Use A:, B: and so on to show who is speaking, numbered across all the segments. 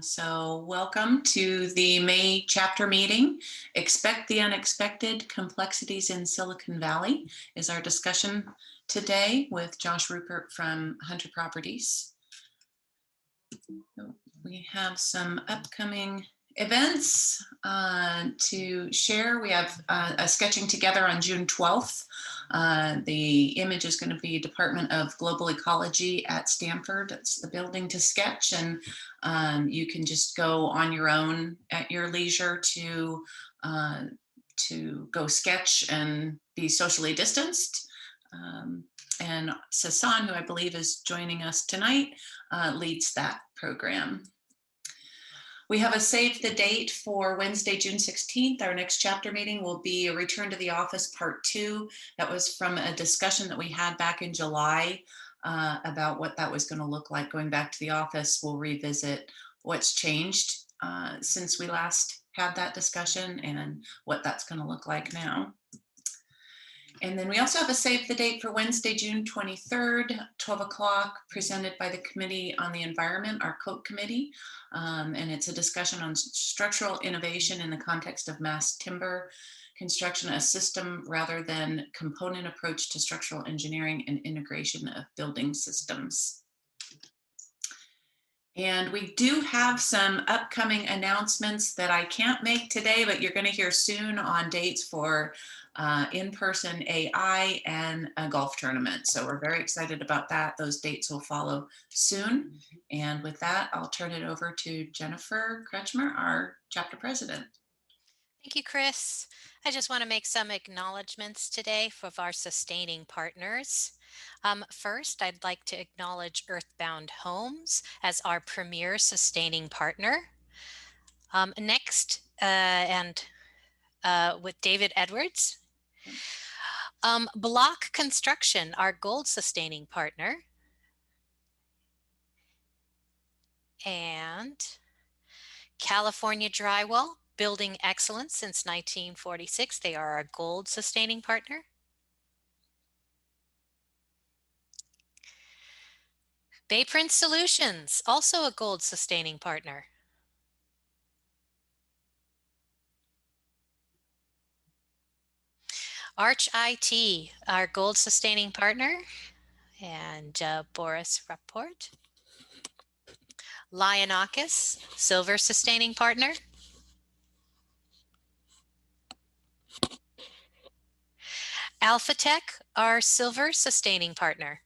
A: So welcome to the May chapter meeting. Expect the unexpected, complexities in Silicon Valley is our discussion today with Josh Rupert from Hunter Properties. We have some upcoming events to share. We have a sketching together on June 12th. The image is going to be Department of Global Ecology at Stanford. It's the building to sketch, and you can just go on your own at your leisure to go sketch and be socially distanced. And Sasan, who I believe is joining us tonight, leads that program. We have a save the date for Wednesday, June 16th. Our next chapter meeting will be a return to the office part 2. That was from a discussion that we had back in July about what that was going to look like going back to the office. We'll revisit what's changed since we last had that discussion and what that's going to look like now. And then we also have a save the date for Wednesday, June 23rd, 12 o'clock, presented by the Committee on the Environment, our COAT committee. And it's a discussion on structural innovation in the context of mass timber construction, a system rather than component approach to structural engineering and integration of building systems. And we do have some upcoming announcements that I can't make today, but you're going to hear soon on dates for in-person AI and a golf tournament. So we're very excited about that. Those dates will follow soon. And with that, I'll turn it over to Jennifer Kretschmer, our chapter president.
B: Thank you, Chris. I just want to make some acknowledgments today for our sustaining partners. First, I'd like to acknowledge Earthbound Homes as our premier sustaining partner. Next, with David Edwards. Block Construction, our gold sustaining partner. And California Drywall, Building Excellence since 1946. They are our gold sustaining partner. Bayprint Solutions, also a gold sustaining partner. Arch IT, our gold sustaining partner, and Boris Rupert. Lionakis, silver sustaining partner. Alphatech, our silver sustaining partner.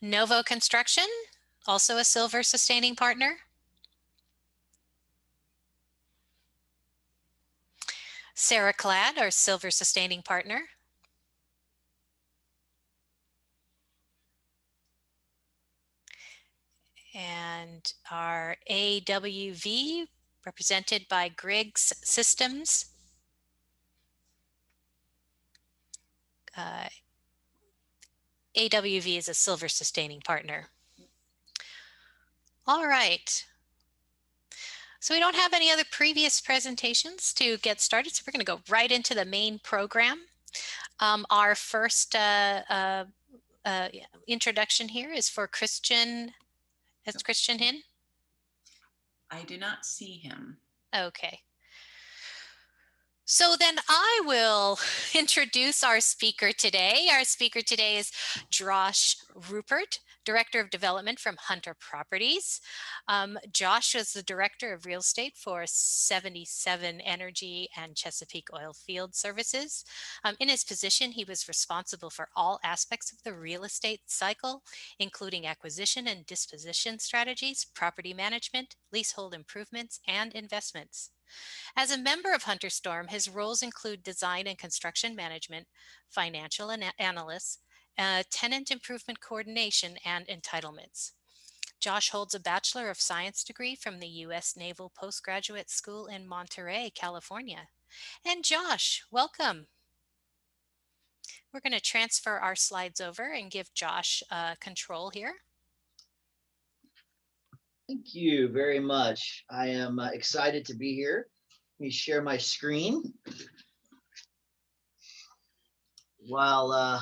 B: Novo Construction, also a silver sustaining partner. Saraclad, our silver sustaining partner. And our AWV, represented by Griggs Systems. AWV is a silver sustaining partner. All right. So we don't have any other previous presentations to get started, so we're going to go right into the main program. Our first introduction here is for Christian. Is Christian in?
A: I do not see him.
B: Okay. So then I will introduce our speaker today. Our speaker today is Josh Rupert, Director of Development from Hunter Properties. Josh was the Director of Real Estate for 77 Energy and Chesapeake Oil Field Services. In his position, he was responsible for all aspects of the real estate cycle, including acquisition and disposition strategies, property management, leasehold improvements, and investments. As a member of Hunter Storm, his roles include design and construction management, financial analysts, tenant improvement coordination, and entitlements. Josh holds a Bachelor of Science degree from the U.S. Naval Postgraduate School in Monterey, California. And Josh, welcome. We're going to transfer our slides over and give Josh control here.
C: Thank you very much. I am excited to be here. Let me share my screen. While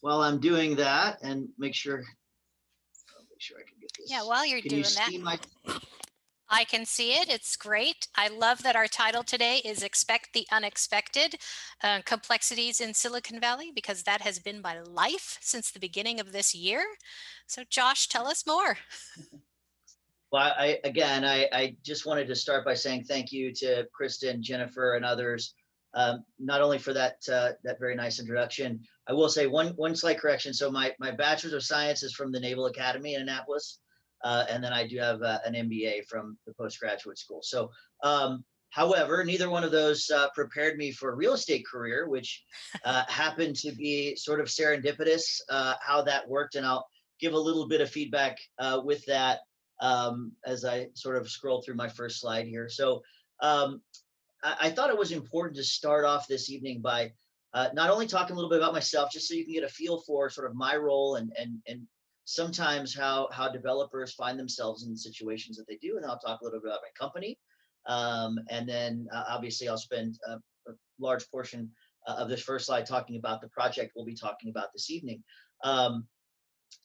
C: while I'm doing that and make sure I can get
B: Yeah,
C: this.
B: while you're
C: Can you
B: doing that,
C: see my?
B: I can see it. It's great. I love that our title today is Expect the Unexpected, Complexities in Silicon Valley, because that has been my life since the beginning of this year. So Josh, tell us more.
C: Well, I just wanted to start by saying thank you to Kristen, Jennifer, and others, not only for that very nice introduction. I will say one slight correction. So my Bachelor's of Science is from the Naval Academy in Annapolis, and then I do have an MBA from the postgraduate school. So, however, neither one of those prepared me for a real estate career, which happened to be sort of serendipitous how that worked, and I'll give a little bit of feedback with that as I sort of scroll through my first slide here. So I thought it was important to start off this evening by not only talking a little bit about myself, just so you can get a feel for sort of my role and sometimes how developers find themselves in the situations that they do, and I'll talk a little bit about my company, and then obviously I'll spend a large portion of this first slide talking about the project we'll be talking about this evening.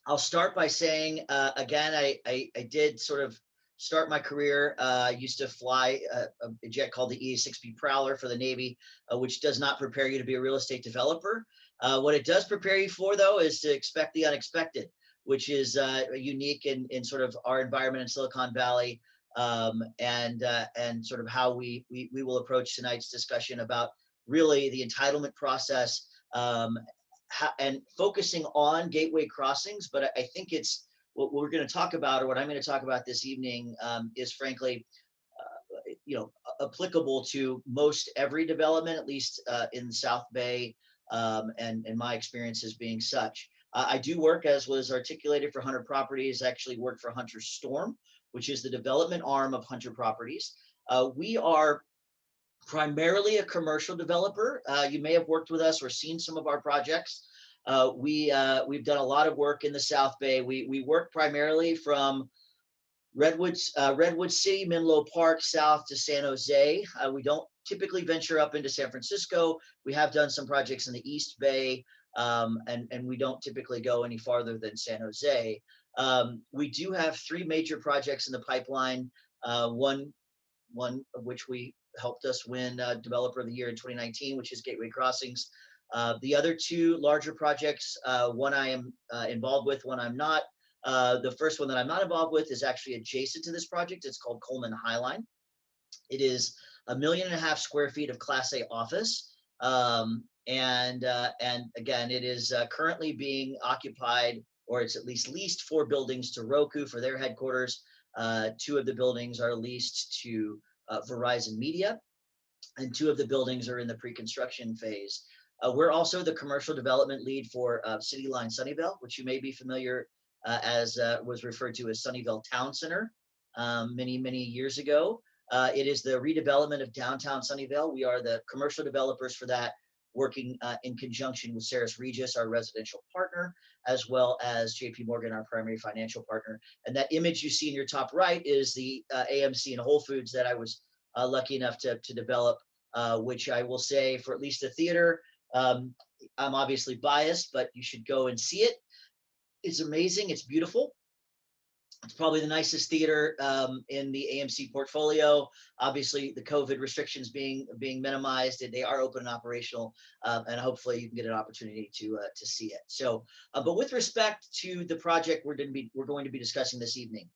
C: I'll start by saying, again, I did sort of start my career. I used to fly a jet called the EA-6B Prowler for the Navy, which does not prepare you to be a real estate developer. What it does prepare you for, though, is to expect the unexpected, which is unique in sort of our environment in Silicon Valley, and sort of how we will approach tonight's discussion about really the entitlement process, and focusing on gateway crossings. But I think it's what we're going to talk about, or what I'm going to talk about this evening, is frankly, applicable to most every development, at least in the South Bay, and my experiences being such. I do work, as was articulated, for Hunter Properties. I actually work for Hunter Storm, which is the development arm of Hunter Properties. We are primarily a commercial developer. You may have worked with us or seen some of our projects. We've done a lot of work in the South Bay. We work primarily from Redwood City, Menlo Park, south to San Jose. We don't typically venture up into San Francisco. We have done some projects in the East Bay, and we don't typically go any farther than San Jose. We do have 3 major projects in the pipeline. One of which we helped us win Developer of the Year in 2019, which is Gateway Crossings. The other 2 larger projects, one I am involved with, one I'm not. The first one that I'm not involved with is actually adjacent to this project. It's called Coleman Highline. It is 1.5 million square feet of Class A office. And again, it is currently being occupied, or it's at least leased 4 buildings to Roku for their headquarters. 2 of the buildings are leased to Verizon Media, and 2 of the buildings are in the pre-construction phase. We're also the commercial development lead for City Line Sunnyvale, which you may be familiar as was referred to as Sunnyvale Town Center many years ago. It is the redevelopment of downtown Sunnyvale. We are the commercial developers for that, working in conjunction with Ceres Regis, our residential partner, as well as JP Morgan, our primary financial partner. And that image you see in your top right is the AMC and Whole Foods that I was lucky enough to develop, which I will say, for at least the theater, I'm obviously biased, but you should go and see it. It's amazing. It's beautiful. It's probably the nicest theater in the AMC portfolio. Obviously, the COVID restrictions being minimized, they are open and operational, and hopefully you can get an opportunity to see it. So, but with respect to the project we're going to be discussing this evening,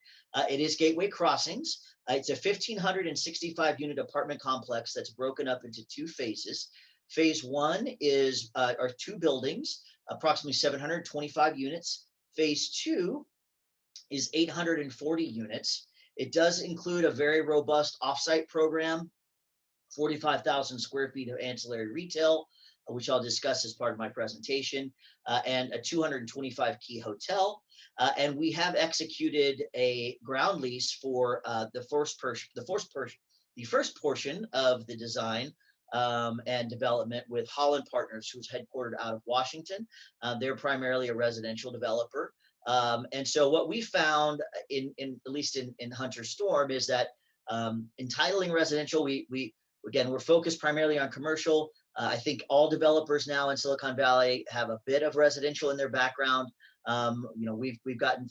C: it is Gateway Crossings. It's a 1,565 unit apartment complex that's broken up into 2 phases. Phase 1 are 2 buildings, approximately 725 units. Phase 2 is 840 units. It does include a very robust offsite program, 45,000 square feet of ancillary retail, which I'll discuss as part of my presentation, and a 225 key hotel. And we have executed a ground lease for the first portion of the design and development with Holland Partners, who's headquartered out of Washington. They're primarily a residential developer. And so what we found at least in Hunter Storm is that entitling residential, we're focused primarily on commercial. I think all developers now in Silicon Valley have a bit of residential in their background. We've gotten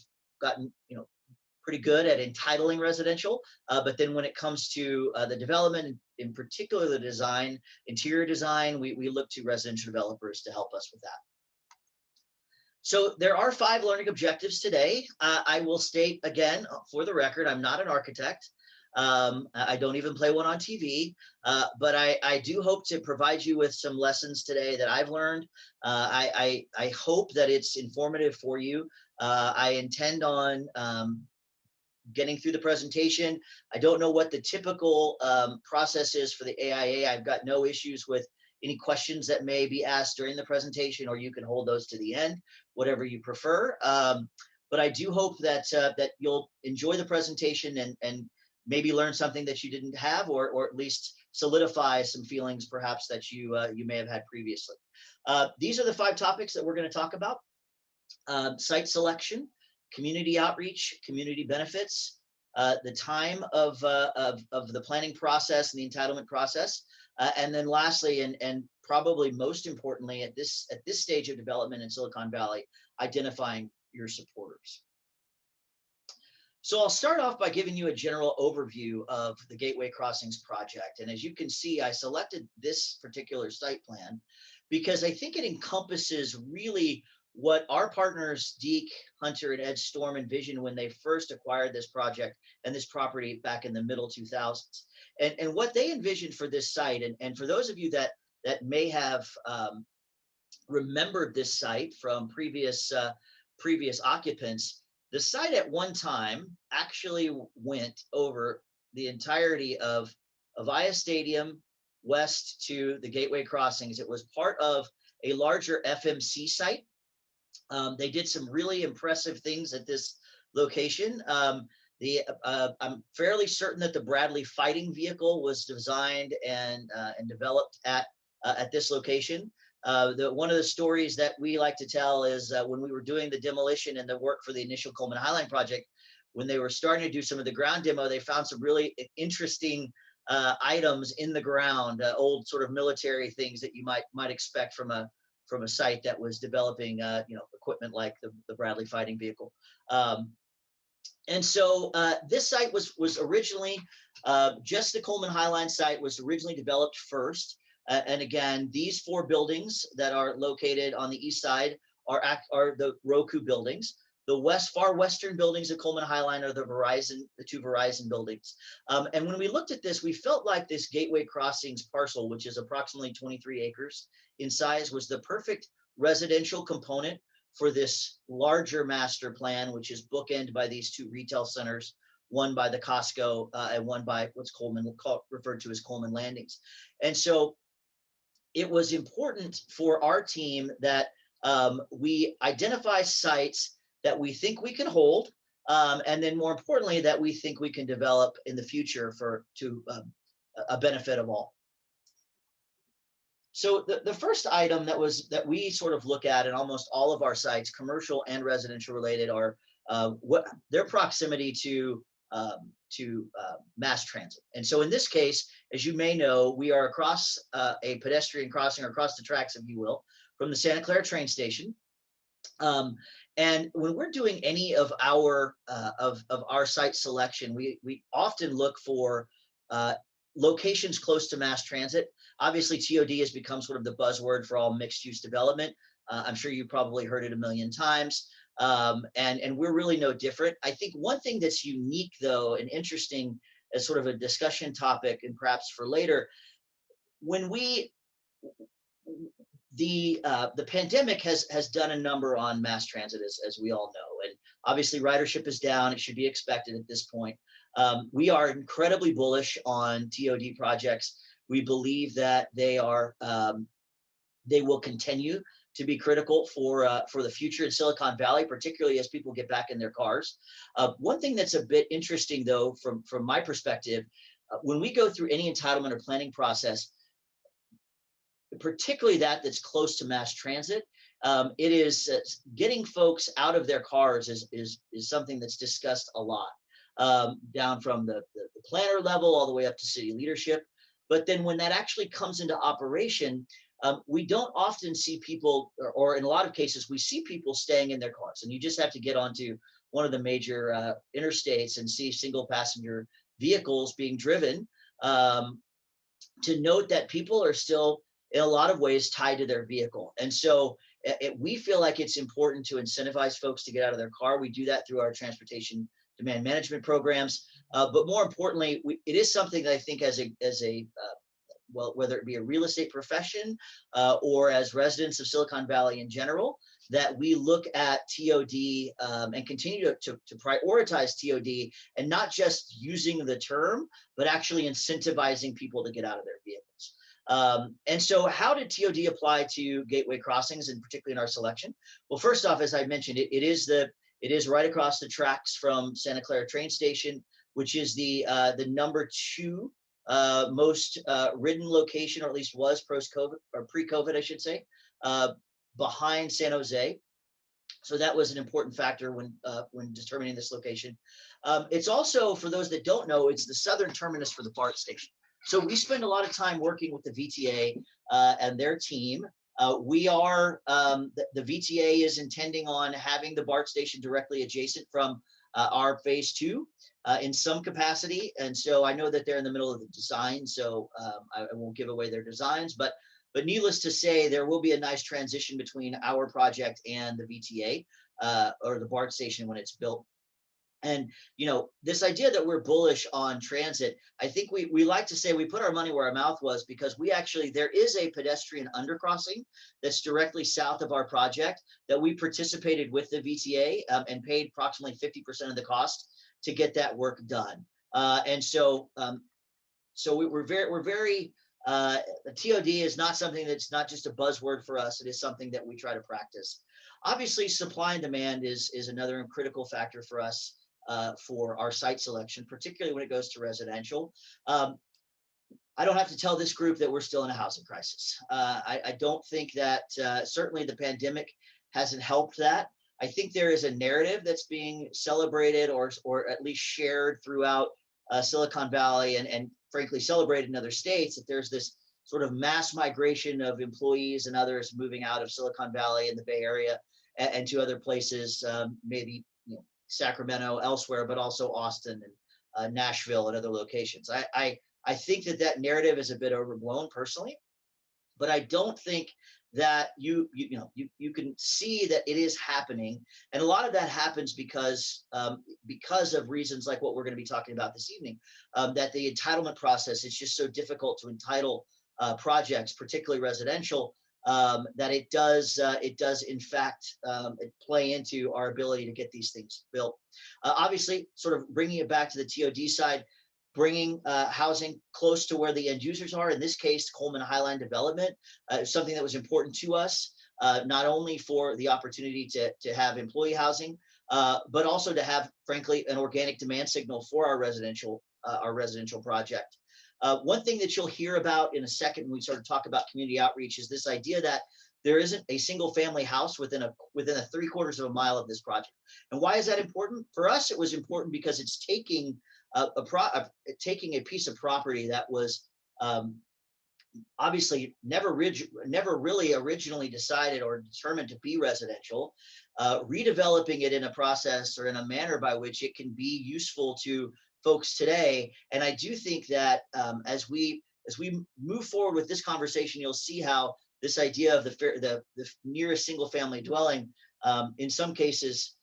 C: pretty good at entitling residential, but then when it comes to the development, in particular the design, interior design, we look to residential developers to help us with that. So there are 5 learning objectives today. I will state again, for the record, I'm not an architect. I don't even play one on TV, but I do hope to provide you with some lessons today that I've learned. I hope that it's informative for you. I intend on getting through the presentation. I don't know what the typical process is for the AIA. I've got no issues with any questions that may be asked during the presentation, or you can hold those to the end, whatever you prefer. But I do hope that that you'll enjoy the presentation and maybe learn something that you didn't have, or at least solidify some feelings perhaps that you may have had previously. These are the 5 topics that we're going to talk about: site selection, community outreach, community benefits, the time of the planning process and the entitlement process, and then lastly, and probably most importantly at this stage of development in Silicon Valley, identifying your supporters. So I'll start off by giving you a general overview of the Gateway Crossings project. And as you can see, I selected this particular site plan because I think it encompasses really what our partners, Deke, Hunter, and Ed Storm envisioned when they first acquired this project and this property back in the middle 2000s. And what they envisioned for this site, and for those of you that may have remembered this site from previous occupants, the site at one time actually went over the entirety of Avaya Stadium west to the Gateway Crossings. It was part of a larger FMC site. They did some really impressive things at this location. I'm fairly certain that the Bradley fighting vehicle was designed and developed at this location. One of the stories that we like to tell is when we were doing the demolition and the work for the initial Coleman Highline project, when they were starting to do some of the ground demo, they found some really interesting items in the ground, old sort of military things that you might expect from a site that was developing equipment like the Bradley fighting vehicle. And so this site was originally just the Coleman Highline site was originally developed first. And again, these 4 buildings that are located on the east side are the Roku buildings. The far western buildings of Coleman Highline are the 2 Verizon buildings. And when we looked at this, we felt like this Gateway Crossings parcel, which is approximately 23 acres in size, was the perfect residential component for this larger master plan, which is bookended by these 2 retail centers, one by the Costco and one by what's referred to as Coleman Landings. And so it was important for our team that we identify sites that we think we can hold, and then more importantly, that we think we can develop in the future to a benefit of all. So the first item that we sort of look at in almost all of our sites, commercial and residential related, are their proximity to mass transit. And so in this case, as you may know, we are across a pedestrian crossing, or across the tracks, if you will, from the Santa Clara train station. And when we're doing any of our site selection, we often look for locations close to mass transit. Obviously, TOD has become sort of the buzzword for all mixed use development. I'm sure you've probably heard it a million times. And we're really no different. I think one thing that's unique, though, and interesting as sort of a discussion topic, and perhaps for later, when the pandemic has done a number on mass transit, as we all know, and obviously ridership is down. It should be expected at this point. We are incredibly bullish on TOD projects. We believe that they will continue to be critical for the future in Silicon Valley, particularly as people get back in their cars. One thing that's a bit interesting, though, from my perspective, when we go through any entitlement or planning process, particularly that's close to mass transit, it is getting folks out of their cars is something that's discussed a lot, down from the planner level all the way up to city leadership. But then when that actually comes into operation, we don't often see people, or in a lot of cases, we see people staying in their cars. And you just have to get onto one of the major interstates and see single passenger vehicles being driven, to note that people are still, in a lot of ways, tied to their vehicle. And so we feel like it's important to incentivize folks to get out of their car. We do that through our transportation demand management programs. But more importantly, it is something that I think as a well, whether it be a real estate profession or as residents of Silicon Valley in general, that we look at TOD and continue to prioritize TOD, and not just using the term, but actually incentivizing people to get out of their vehicles. And so how did TOD apply to gateway crossings, and particularly in our selection? Well, first off, as I mentioned, it is right across the tracks from Santa Clara train station, which is the number 2 most ridden location, or at least was post-COVID, or pre-COVID, I should say, behind San Jose. So that was an important factor when determining this location. It's also, for those that don't know, it's the southern terminus for the BART station. So we spend a lot of time working with the VTA and their team. The VTA is intending on having the BART station directly adjacent from our phase 2 in some capacity. And so I know that they're in the middle of the design, so I won't give away their designs, but needless to say, there will be a nice transition between our project and the VTA or the BART station when it's built. And, this idea that we're bullish on transit, I think we like to say we put our money where our mouth was, because there is a pedestrian undercrossing that's directly south of our project that we participated with the VTA and paid approximately 50% of the cost to get that work done. And so we're very TOD is not something that's not just a buzzword for us. It is something that we try to practice. Obviously, supply and demand is another critical factor for us for our site selection, particularly when it goes to residential. I don't have to tell this group that we're still in a housing crisis. I don't think that certainly the pandemic hasn't helped that. I think there is a narrative that's being celebrated or at least shared throughout Silicon Valley and frankly celebrated in other states, that there's this sort of mass migration of employees and others moving out of Silicon Valley and the Bay Area and to other places, maybe Sacramento, elsewhere, but also Austin and Nashville and other locations. I think that narrative is a bit overblown personally, but I don't think that you can see that it is happening. And a lot of that happens because of reasons like what we're going to be talking about this evening, that the entitlement process is just so difficult to entitle projects, particularly residential, that it does in fact play into our ability to get these things built. Obviously, sort of bringing it back to the TOD side, bringing housing close to where the end users are. In this case, Coleman Highline development is something that was important to us, not only for the opportunity to have employee housing, but also to have, frankly, an organic demand signal for our residential project. One thing that you'll hear about in a second when we sort of talk about community outreach is this idea that there isn't a single family house within a 3/4 of a mile of this project. And why is that important? For us, it was important because it's taking a piece of property that was obviously never really originally decided or determined to be residential, redeveloping it in a process or in a manner by which it can be useful to folks today. And I do think that as we move forward with this conversation, you'll see how this idea of the nearest single family dwelling in some cases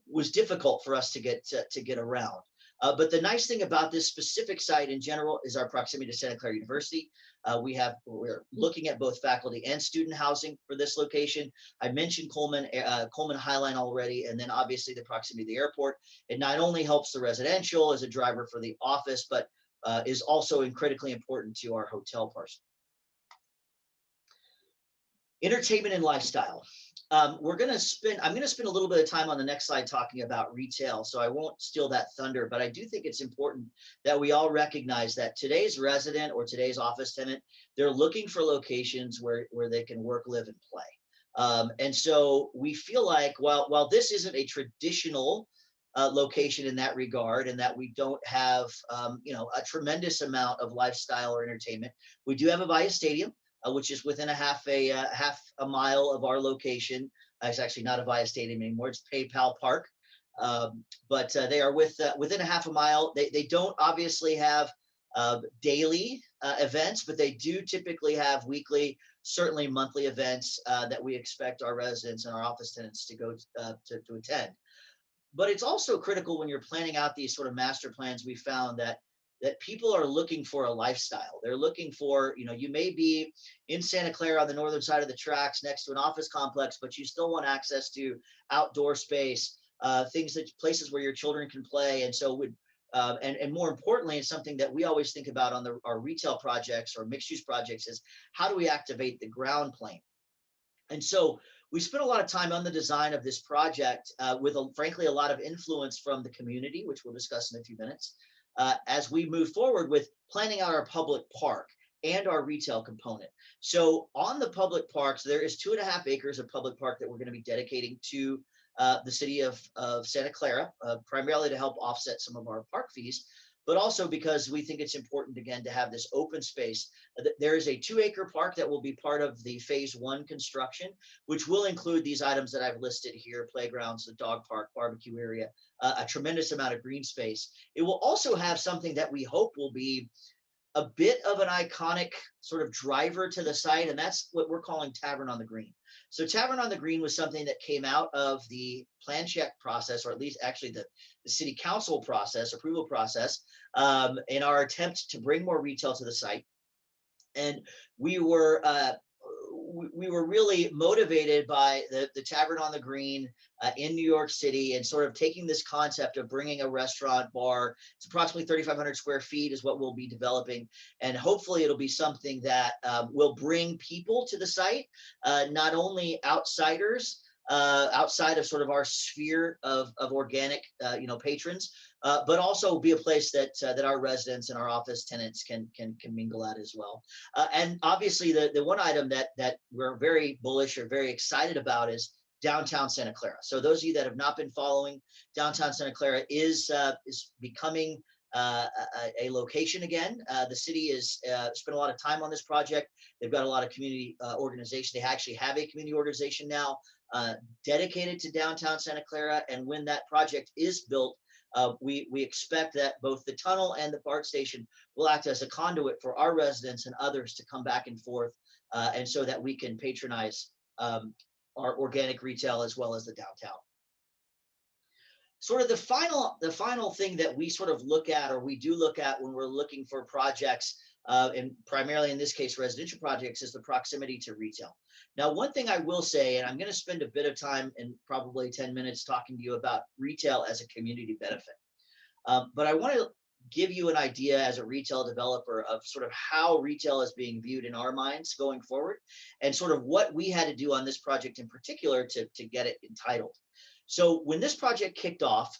C: was difficult for us to get around. But the nice thing about this specific site in general is our proximity to Santa Clara University. We're looking at both faculty and student housing for this location. I mentioned Coleman Highline already, and then obviously the proximity to the airport. It not only helps the residential as a driver for the office, but is also critically important to our hotel parcel. Entertainment and lifestyle. I'm going to spend a little bit of time on the next slide talking about retail, so I won't steal that thunder, but I do think it's important that we all recognize that today's resident or today's office tenant, they're looking for locations where they can work, live, and play. And so we feel like while this isn't a traditional location in that regard, and that we don't have, a tremendous amount of lifestyle or entertainment. We do have a Via Stadium, which is within half a mile of our location. It's actually not a Via Stadium anymore. It's PayPal Park. But they are within a half a mile. They don't obviously have daily events, but they do typically have weekly, certainly monthly events that we expect our residents and our office tenants to go to attend. But it's also critical when you're planning out these sort of master plans. We found that people are looking for a lifestyle. They're looking for, you may be in Santa Clara on the northern side of the tracks next to an office complex, but you still want access to outdoor space, places where your children can play. And so and more importantly, and something that we always think about on our retail projects or mixed use projects is, how do we activate the ground plane? And so we spent a lot of time on the design of this project with, frankly, a lot of influence from the community, which we'll discuss in a few minutes, as we move forward with planning out our public park and our retail component. So on the public parks, there is 2.5 acres of public park that we're going to be dedicating to the city of Santa Clara, primarily to help offset some of our park fees, but also because we think it's important, again, to have this open space. There is a 2-acre park that will be part of the phase 1 construction, which will include these items that I've listed here: playgrounds, the dog park, barbecue area, a tremendous amount of green space. It will also have something that we hope will be a bit of an iconic sort of driver to the site, and that's what we're calling Tavern on the Green. So Tavern on the Green was something that came out of the plan check process, or at least actually the city council process, approval process, in our attempt to bring more retail to the site. And we were really motivated by the Tavern on the Green in New York City, and sort of taking this concept of bringing a restaurant bar. It's approximately 3,500 square feet is what we'll be developing. And hopefully it'll be something that will bring people to the site, not only outsiders, outside of sort of our sphere of organic, patrons, but also be a place that our residents and our office tenants can mingle at as well. And obviously, the one item that we're very bullish or very excited about is downtown Santa Clara. So those of you that have not been following, downtown Santa Clara is becoming a location again. The city has spent a lot of time on this project. They've got a lot of community organization. They actually have a community organization now dedicated to downtown Santa Clara. And when that project is built, we expect that both the tunnel and the BART station will act as a conduit for our residents and others to come back and forth, and so that we can patronize our organic retail as well as the downtown. Sort of the final thing that we sort of look at, or we do look at when we're looking for projects, and primarily in this case residential projects, is the proximity to retail. Now, one thing I will say, and I'm going to spend a bit of time in probably 10 minutes talking to you about retail as a community benefit. But I want to give you an idea as a retail developer of sort of how retail is being viewed in our minds going forward, and sort of what we had to do on this project in particular to get it entitled. So when this project kicked off,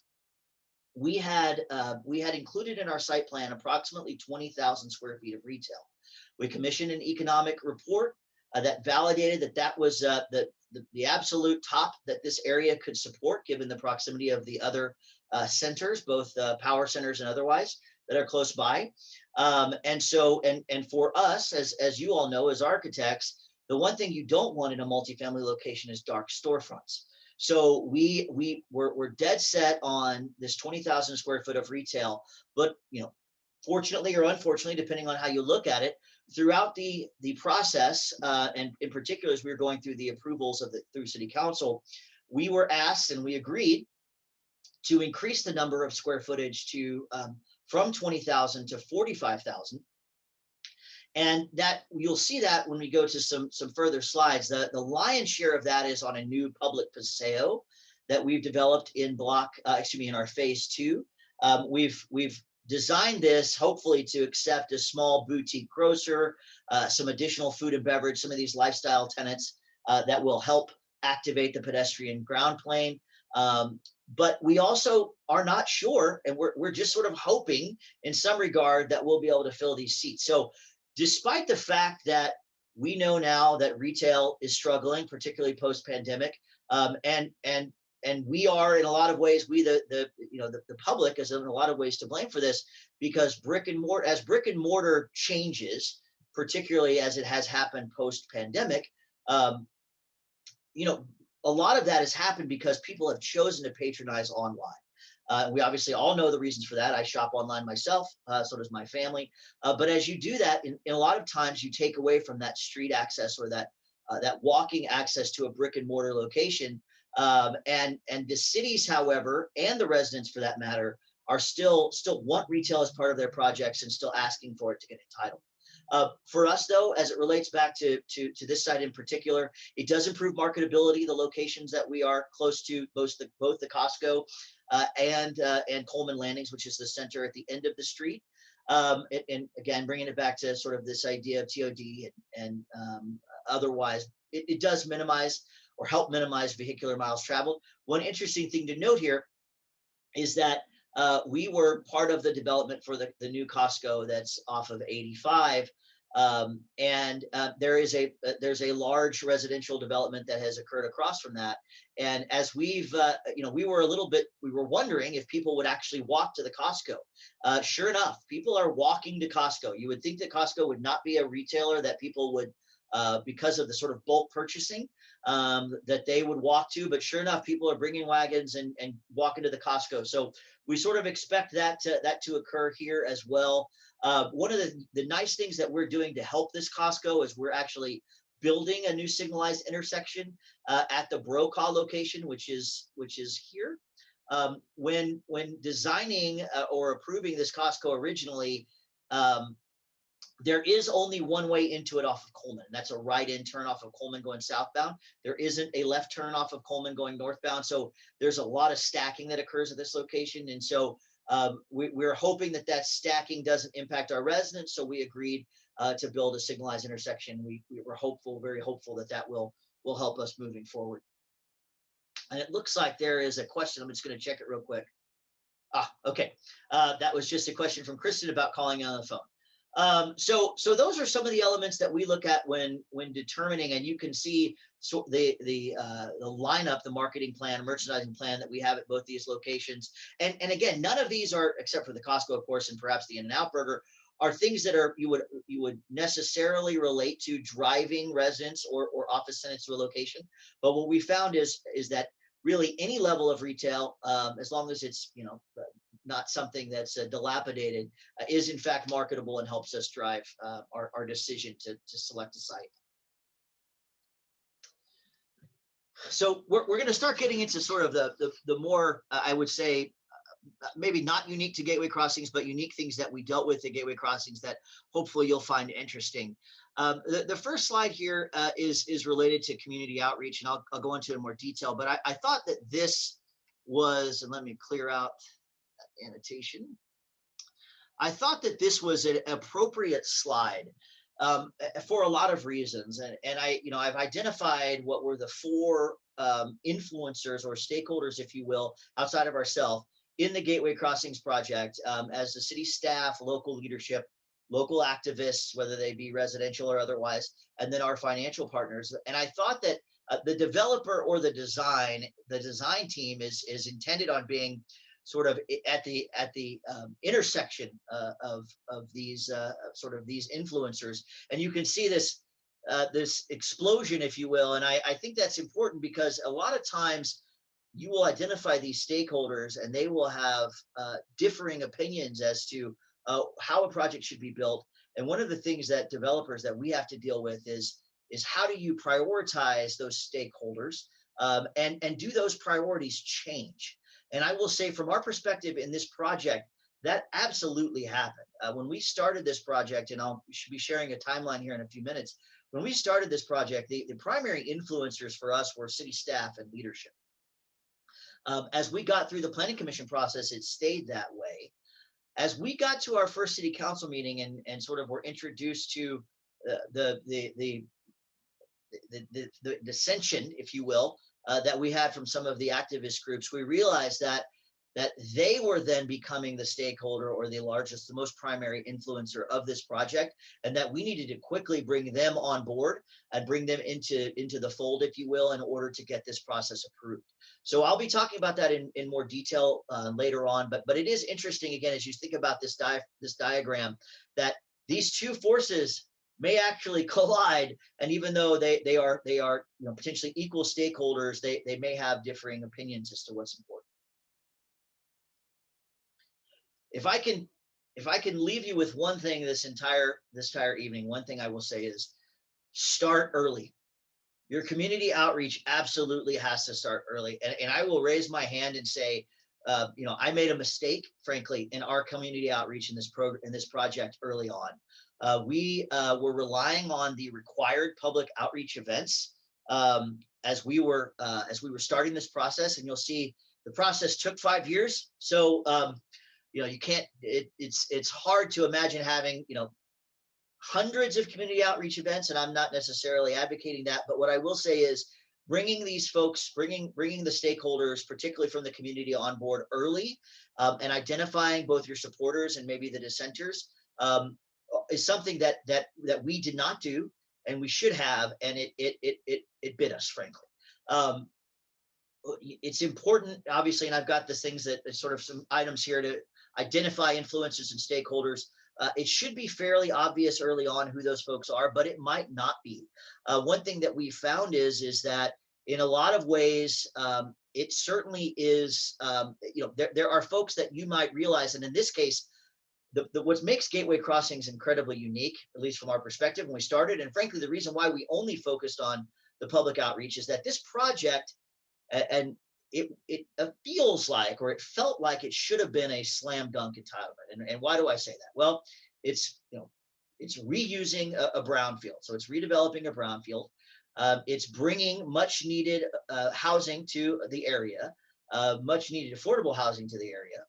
C: we had included in our site plan approximately 20,000 square feet of retail. We commissioned an economic report that validated that was the absolute top that this area could support, given the proximity of the other centers, both power centers and otherwise, that are close by. And for us, as you all know, as architects, the one thing you don't want in a multifamily location is dark storefronts. So we're dead set on this 20,000 square foot of retail, but fortunately or unfortunately, depending on how you look at it, throughout the process, and in particular as we were going through the approvals through City Council, we were asked and we agreed to increase the number of square footage to from 20,000 to 45,000. And that you'll see that when we go to some further slides. The lion's share of that is on a new public paseo that we've developed in our phase 2. We've designed this hopefully to accept a small boutique grocer, some additional food and beverage, some of these lifestyle tenants that will help activate the pedestrian ground plane. But we also are not sure, and we're just sort of hoping in some regard that we'll be able to fill these seats. So despite the fact that we know now that retail is struggling, particularly post-pandemic, and and we are in a lot of ways, we the public is in a lot of ways to blame for this, because brick and mortar changes, particularly as it has happened post pandemic. A lot of that has happened because people have chosen to patronize online. We obviously all know the reasons for that. I shop online myself, so does my family. But as you do that, in a lot of times you take away from that street access, or that walking access to a brick and mortar location. And the cities, however, and the residents for that matter, are still want retail as part of their projects and still asking for it to get entitled. For us, though, as it relates back to this site in particular, it does improve marketability. The locations that we are close to, both the Costco and Coleman Landings, which is the center at the end of the street. And again, bringing it back to sort of this idea of TOD and otherwise, it does minimize or help minimize vehicular miles traveled. One interesting thing to note here is that we were part of the development for the new Costco that's off of 85. And there's a large residential development that has occurred across from that. And as we were wondering if people would actually walk to the Costco. Sure enough, people are walking to Costco. You would think that Costco would not be a retailer that people would, because of the sort of bulk purchasing, that they would walk to, but sure enough, people are bringing wagons and walking to the Costco. So we sort of expect that to occur here as well. One of the nice things that we're doing to help this Costco is we're actually building a new signalized intersection at the Brokaw location, which is here. When designing or approving this Costco originally, there is only one way into it off of Coleman. That's a right-in turn off of Coleman going southbound. There isn't a left turn off of Coleman going northbound. So there's a lot of stacking that occurs at this location. And so we're hoping that stacking doesn't impact our residents. So we agreed to build a signalized intersection. We're hopeful, very hopeful that will help us moving forward. And it looks like there is a question. I'm just going to check it real quick. Okay. That was just a question from Kristen about calling on the phone. So those are some of the elements that we look at when determining, and you can see the lineup, the marketing plan, merchandising plan that we have at both these locations. And again, none of these are, except for the Costco, of course, and perhaps the In-N-Out Burger, are things that you would necessarily relate to driving residents or office tenants to a location. But what we found is that really any level of retail, as long as it's not something that's dilapidated, is in fact marketable and helps us drive our decision to select a site. So we're going to start getting into sort of the more, I would say, maybe not unique to Gateway Crossings, but unique things that we dealt with at Gateway Crossings that hopefully you'll find interesting. The first slide here is related to community outreach, and I'll go into it in more detail, but I thought that this was, and let me clear out that annotation. I thought that this was an appropriate slide for a lot of reasons. And I've identified what were the four influencers or stakeholders, if you will, outside of ourselves in the Gateway Crossings project, as the city staff, local leadership, local activists, whether they be residential or otherwise, and then our financial partners. And I thought that the developer or the design team is intended on being sort of at the intersection of these sort of these influencers. And you can see this explosion, if you will. And I think that's important because a lot of times you will identify these stakeholders and they will have differing opinions as to how a project should be built. And one of the things that developers that we have to deal with is how do you prioritize those stakeholders, and do those priorities change? And I will say from our perspective in this project, that absolutely happened. When we started this project, and should be sharing a timeline here in a few minutes, when we started this project, the primary influencers for us were city staff and leadership. As we got through the planning commission process, it stayed that way. As we got to our first city council meeting and sort of were introduced to the dissension, if you will, that we had from some of the activist groups, we realized that that they were then becoming the stakeholder or the most primary influencer of this project, and that we needed to quickly bring them on board and bring them into the fold, if you will, in order to get this process approved. So I'll be talking about that in more detail later on, but it is interesting, again, as you think about this diagram, that these two forces may actually collide, and even though they are potentially equal stakeholders, they may have differing opinions as to what's important. If I can leave you with one thing this entire evening, one thing I will say is start early. Your community outreach absolutely has to start early. And I will raise my hand and say, I made a mistake, frankly, in our community outreach in this project early on. We were relying on the required public outreach events as we were starting this process. And you'll see the process took 5 years. So you can't. It's hard to imagine having hundreds of community outreach events, and I'm not necessarily advocating that. But what I will say is bringing these folks, bringing the stakeholders, particularly from the community, on board early, and identifying both your supporters and maybe the dissenters is something that we did not do, and we should have, and it bit us, frankly. It's important, obviously, and I've got the things that sort of some items here to identify influencers and stakeholders. It should be fairly obvious early on who those folks are, but it might not be. One thing that we found is that in a lot of ways, it certainly is, there are folks that you might realize, and in this case, what makes Gateway Crossings incredibly unique, at least from our perspective when we started, and frankly, the reason why we only focused on the public outreach is that this project, and it feels like, or it felt like it should have been a slam dunk entitlement. And why do I say that? Well, it's reusing a brownfield. So it's redeveloping a brownfield. It's bringing much needed housing to the area, much needed affordable housing to the area.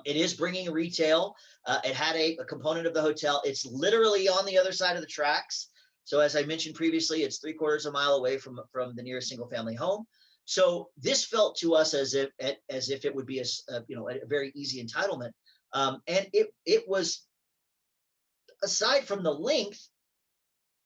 C: It is bringing retail. It had a component of the hotel. It's literally on the other side of the tracks. So as I mentioned previously, it's 3/4 of a mile away from the nearest single family home. So this felt to us as if it would be a very easy entitlement, and it was, aside from the length,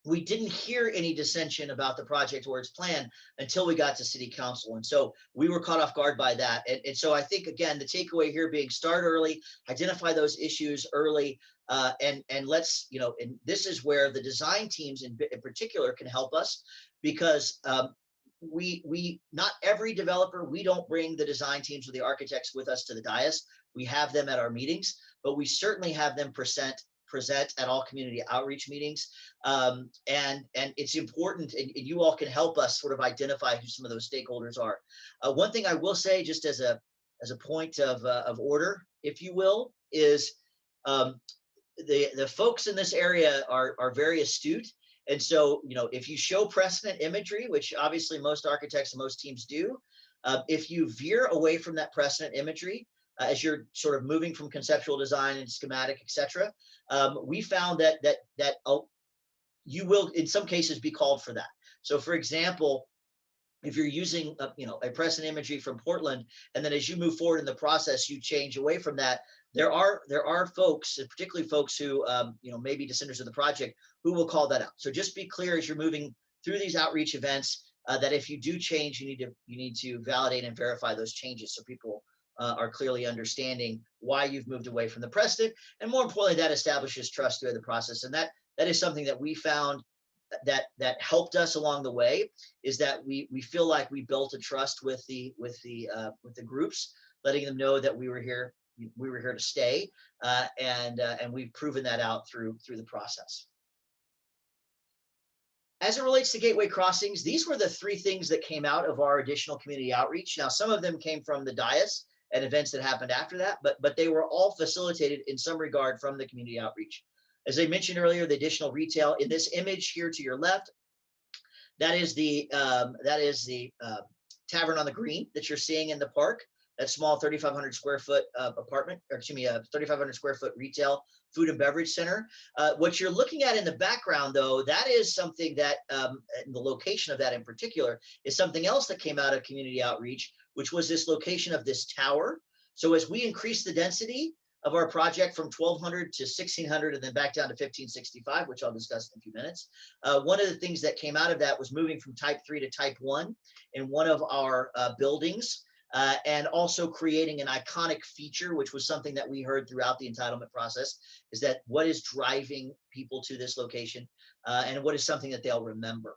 C: we didn't hear any dissension about the project or its plan until we got to city council, and so we were caught off guard by that. And so I think, again, the takeaway here being start early, identify those issues early, and let's and this is where the design teams in particular can help us, because we not every developer, we don't bring the design teams or the architects with us to the dais. We have them at our meetings, but we certainly have them present at all community outreach meetings. And it's important, and you all can help us sort of identify who some of those stakeholders are. One thing I will say, just as a point of order, if you will, is the folks in this area are very astute. And so, if you show precedent imagery, which obviously most architects and most teams do, if you veer away from that precedent imagery as you're sort of moving from conceptual design and schematic, et cetera, we found that you will, in some cases, be called for that. So, for example, if you're using a precedent imagery from Portland, and then as you move forward in the process, you change away from that, there are folks, and particularly folks who may be dissenters of the project, who will call that out. So just be clear as you're moving through these outreach events that if you do change, you need to validate and verify those changes, so people are clearly understanding why you've moved away from the precedent, and more importantly, that establishes trust through the process. And that is something that we found that helped us along the way, is that we feel like we built a trust with the groups, letting them know that we were here to stay, and we've proven that out through the process. As it relates to Gateway Crossings, these were the 3 things that came out of our additional community outreach. Now, some of them came from the dais and events that happened after that, but they were all facilitated in some regard from the community outreach. As I mentioned earlier, the additional retail in this image here to your left, that is the Tavern on the Green that you're seeing in the park. That small 3,500 square foot apartment, or excuse me, 3,500 square foot retail food and beverage center. What you're looking at in the background, though, that is something that the location of that in particular is something else that came out of community outreach, which was this location of this tower. So as we increased the density of our project from 1,200 to 1,600 and then back down to 1,565, which I'll discuss in a few minutes, one of the things that came out of that was moving from type 3 to type 1 in one of our buildings, and also creating an iconic feature, which was something that we heard throughout the entitlement process, is that what is driving people to this location, and what is something that they'll remember.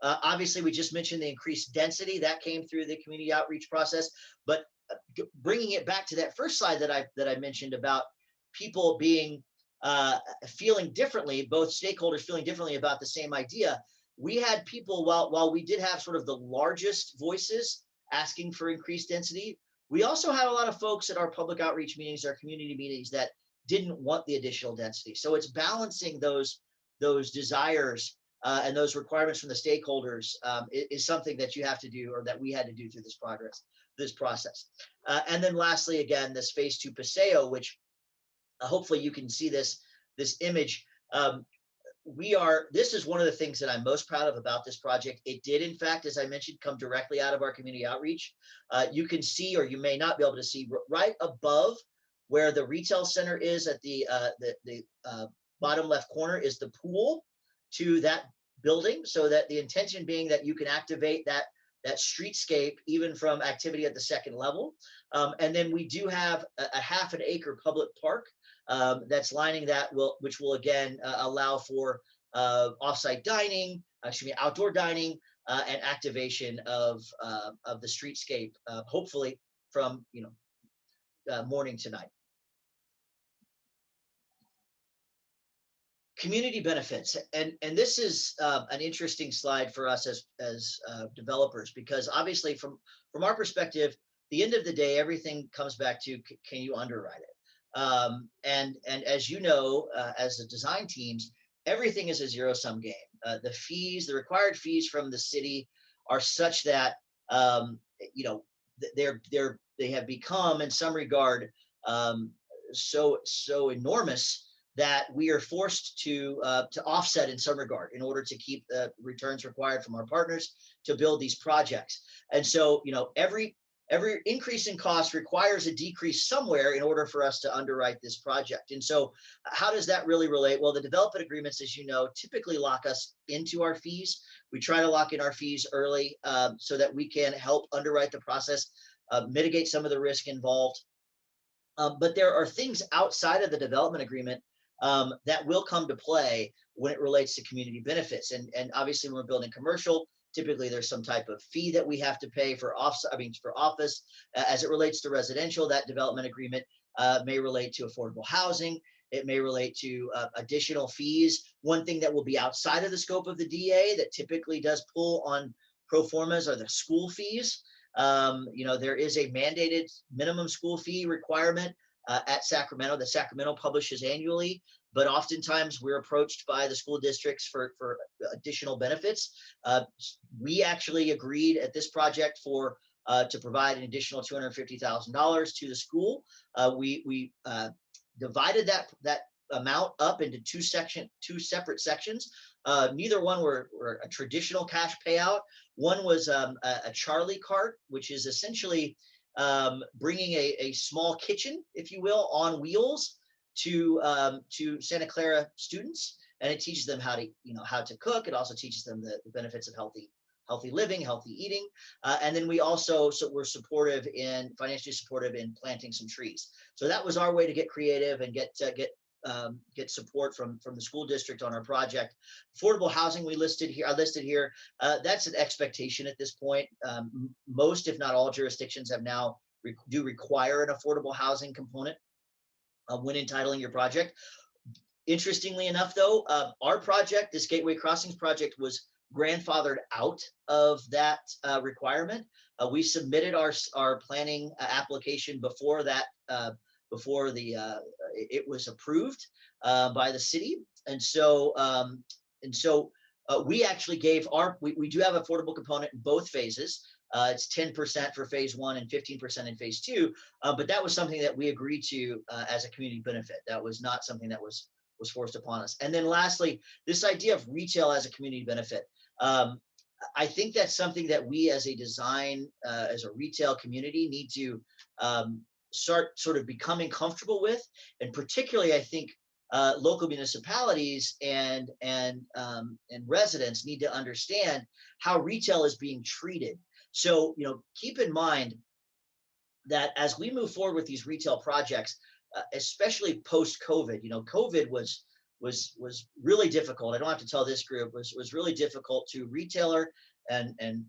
C: Obviously, we just mentioned the increased density that came through the community outreach process, but bringing it back to that first slide that I mentioned about people being feeling differently, both stakeholders feeling differently about the same idea. We had people, while we did have sort of the largest voices asking for increased density, we also had a lot of folks at our public outreach meetings, our community meetings, that didn't want the additional density. So it's balancing those desires and those requirements from the stakeholders is something that you have to do, or that we had to do through this process. And then lastly, again, this phase 2 Paseo, which hopefully you can see this image. This is one of the things that I'm most proud of about this project. It did, in fact, as I mentioned, come directly out of our community outreach. You can see, or you may not be able to see, right above where the retail center is at the bottom left corner is the pool to that building, so that the intention being that you can activate that streetscape even from activity at the second level. And then we do have a half an acre public park that's lining that, which will again allow for offsite dining, outdoor dining, and activation of the streetscape, hopefully from morning to night. Community benefits, and this is an interesting slide for us as developers, because obviously from our perspective, the end of the day, everything comes back to, can you underwrite it? And as you know, as the design teams, everything is a zero-sum game. The required fees from the city are such that they have become, in some regard, so enormous that we are forced to offset in some regard in order to keep the returns required from our partners to build these projects. And so, every increase in cost requires a decrease somewhere in order for us to underwrite this project. And so how does that really relate? Well, the development agreements, as you know, typically lock us into our fees. We try to lock in our fees early so that we can help underwrite the process, mitigate some of the risk involved. But there are things outside of the development agreement that will come to play when it relates to community benefits. And obviously, when we're building commercial, typically there's some type of fee that we have to pay for office. As it relates to residential, that development agreement may relate to affordable housing. It may relate to additional fees. One thing that will be outside of the scope of the DA that typically does pull on pro formas are the school fees. There is a mandated minimum school fee requirement at Sacramento that Sacramento publishes annually, but oftentimes we're approached by the school districts for additional benefits. We actually agreed at this project to provide an additional $250,000 to the school. We divided that amount up into two separate sections. Neither one were a traditional cash payout. One was a Charlie cart, which is essentially bringing a small kitchen, if you will, on wheels to Santa Clara students, and it teaches them how to cook. It also teaches them the benefits of healthy living, healthy eating, and then we're financially supportive in planting some trees. So that was our way to get creative and get support from the school district on our project. Affordable housing I listed here. That's an expectation at this point. Most, if not all, jurisdictions have now do require an affordable housing component when entitling your project. Interestingly enough, though, our project, this Gateway Crossings project, was grandfathered out of that requirement. We submitted our planning application before that. Before it was approved by the city, and so we actually we do have affordable component in both phases. It's 10% for phase 1 and 15% in phase 2, but that was something that we agreed to as a community benefit. That was not something that was forced upon us. And then lastly, this idea of retail as a community benefit. I think that's something that we as a design, as a retail community need to start sort of becoming comfortable with. And particularly, I think local municipalities and residents need to understand how retail is being treated. So, keep in mind that as we move forward with these retail projects, especially post COVID, COVID was really difficult. I don't have to tell this group was really difficult to retailer and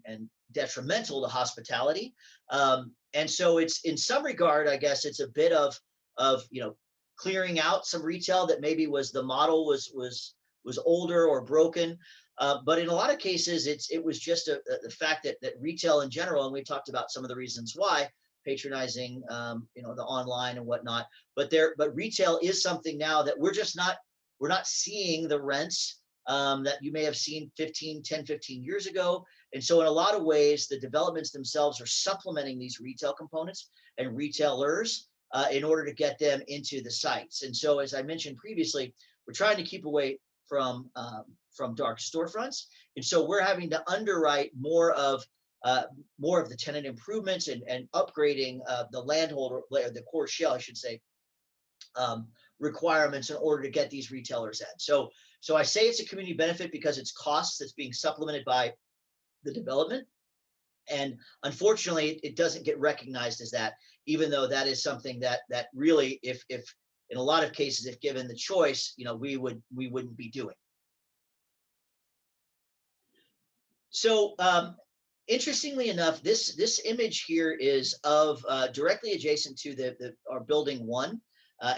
C: detrimental to hospitality. And so it's in some regard, I guess it's a bit of clearing out some retail that maybe was the model was older or broken. But in a lot of cases, it was just the fact that retail in general, and we talked about some of the reasons why, patronizing, the online and whatnot. But retail is something now that we're not seeing the rents that you may have seen 10, 15 years ago. And so in a lot of ways, the developments themselves are supplementing these retail components and retailers in order to get them into the sites. And so, as I mentioned previously, we're trying to keep away from dark storefronts. And so we're having to underwrite more of the tenant improvements and upgrading the landholder, the core shell, I should say, requirements in order to get these retailers in. So I say it's a community benefit because it's costs that's being supplemented by the development. And unfortunately, it doesn't get recognized as that, even though that is something that really, if in a lot of cases, if given the choice, we wouldn't be doing. So interestingly enough, this image here is of directly adjacent to our building 1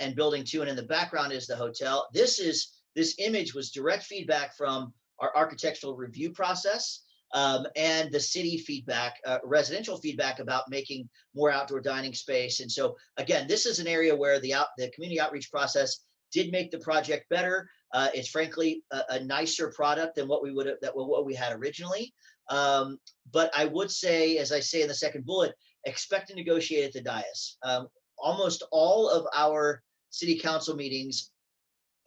C: and building 2, and in the background is the hotel. This image was direct feedback from our architectural review process and the city feedback, residential feedback about making more outdoor dining space. And so again, this is an area where the community outreach process did make the project better. It's frankly a nicer product than what we had originally. But I would say, as I say in the second bullet, expect to negotiate at the dais. Almost all of our city council meetings,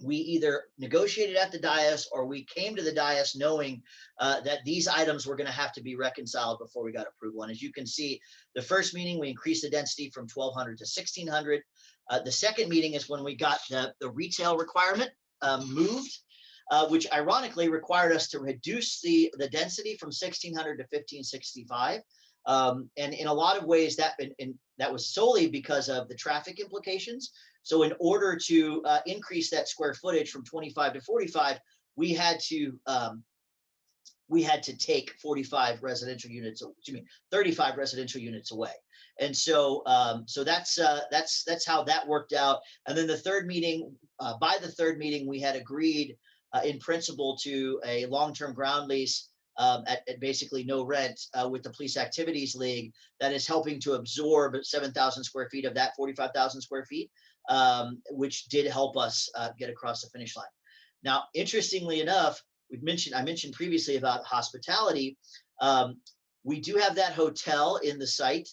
C: we either negotiated at the dais or we came to the dais knowing that these items were going to have to be reconciled before we got approval. And as you can see, the first meeting, we increased the density from 1,200 to 1,600. The second meeting is when we got the retail requirement moved, which ironically required us to reduce the density from 1,600 to 1,565. And in a lot of ways, that was solely because of the traffic implications. So in order to increase that square footage from 25 to 45, we had to take 35 residential units, 35 residential units away. And so that's how that worked out. And then the third meeting, by the third meeting, we had agreed in principle to a long-term ground lease at basically no rent with the Police Activities League that is helping to absorb 7,000 square feet of that 45,000 square feet, which did help us get across the finish line. Now, interestingly enough, I mentioned previously about hospitality. We do have that hotel in the site.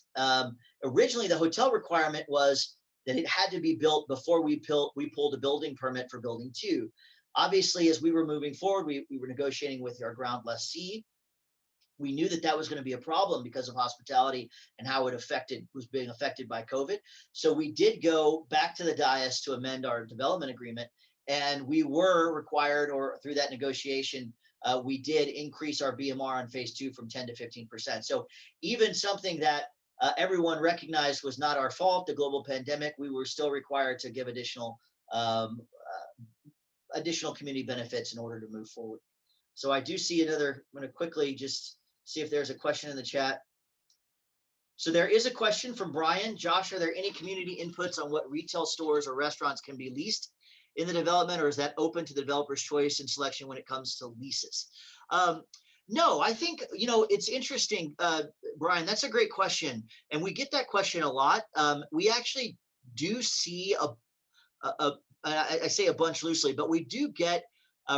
C: Originally, the hotel requirement was that it had to be built before we pulled a building permit for building 2. Obviously, as we were moving forward, we were negotiating with our ground lessee. We knew that was going to be a problem because of hospitality and how it was being affected by COVID. So we did go back to the dais to amend our development agreement, and we were required, or through that negotiation, we did increase our BMR on phase 2 from 10 to 15%. So even something that everyone recognized was not our fault, the global pandemic, we were still required to give additional community benefits in order to move forward. So I do see I'm going to quickly just see if there's a question in the chat. So there is a question from Brian. Josh, are there any community inputs on what retail stores or restaurants can be leased in the development, or is that open to the developer's choice and selection when it comes to leases? No, I think, it's interesting, Brian, that's a great question. And we get that question a lot. We actually do see I say a bunch loosely, but we do get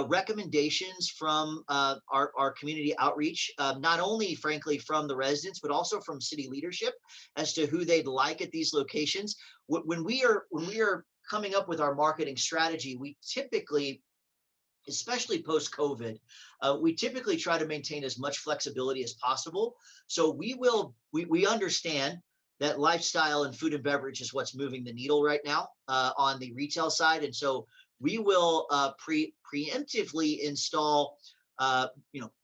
C: recommendations from our community outreach, not only, frankly, from the residents, but also from city leadership as to who they'd like at these locations. When we are coming up with our marketing strategy, we typically especially post-COVID, we typically try to maintain as much flexibility as possible. So we understand that lifestyle and food and beverage is what's moving the needle right now on the retail side. And so we will preemptively install,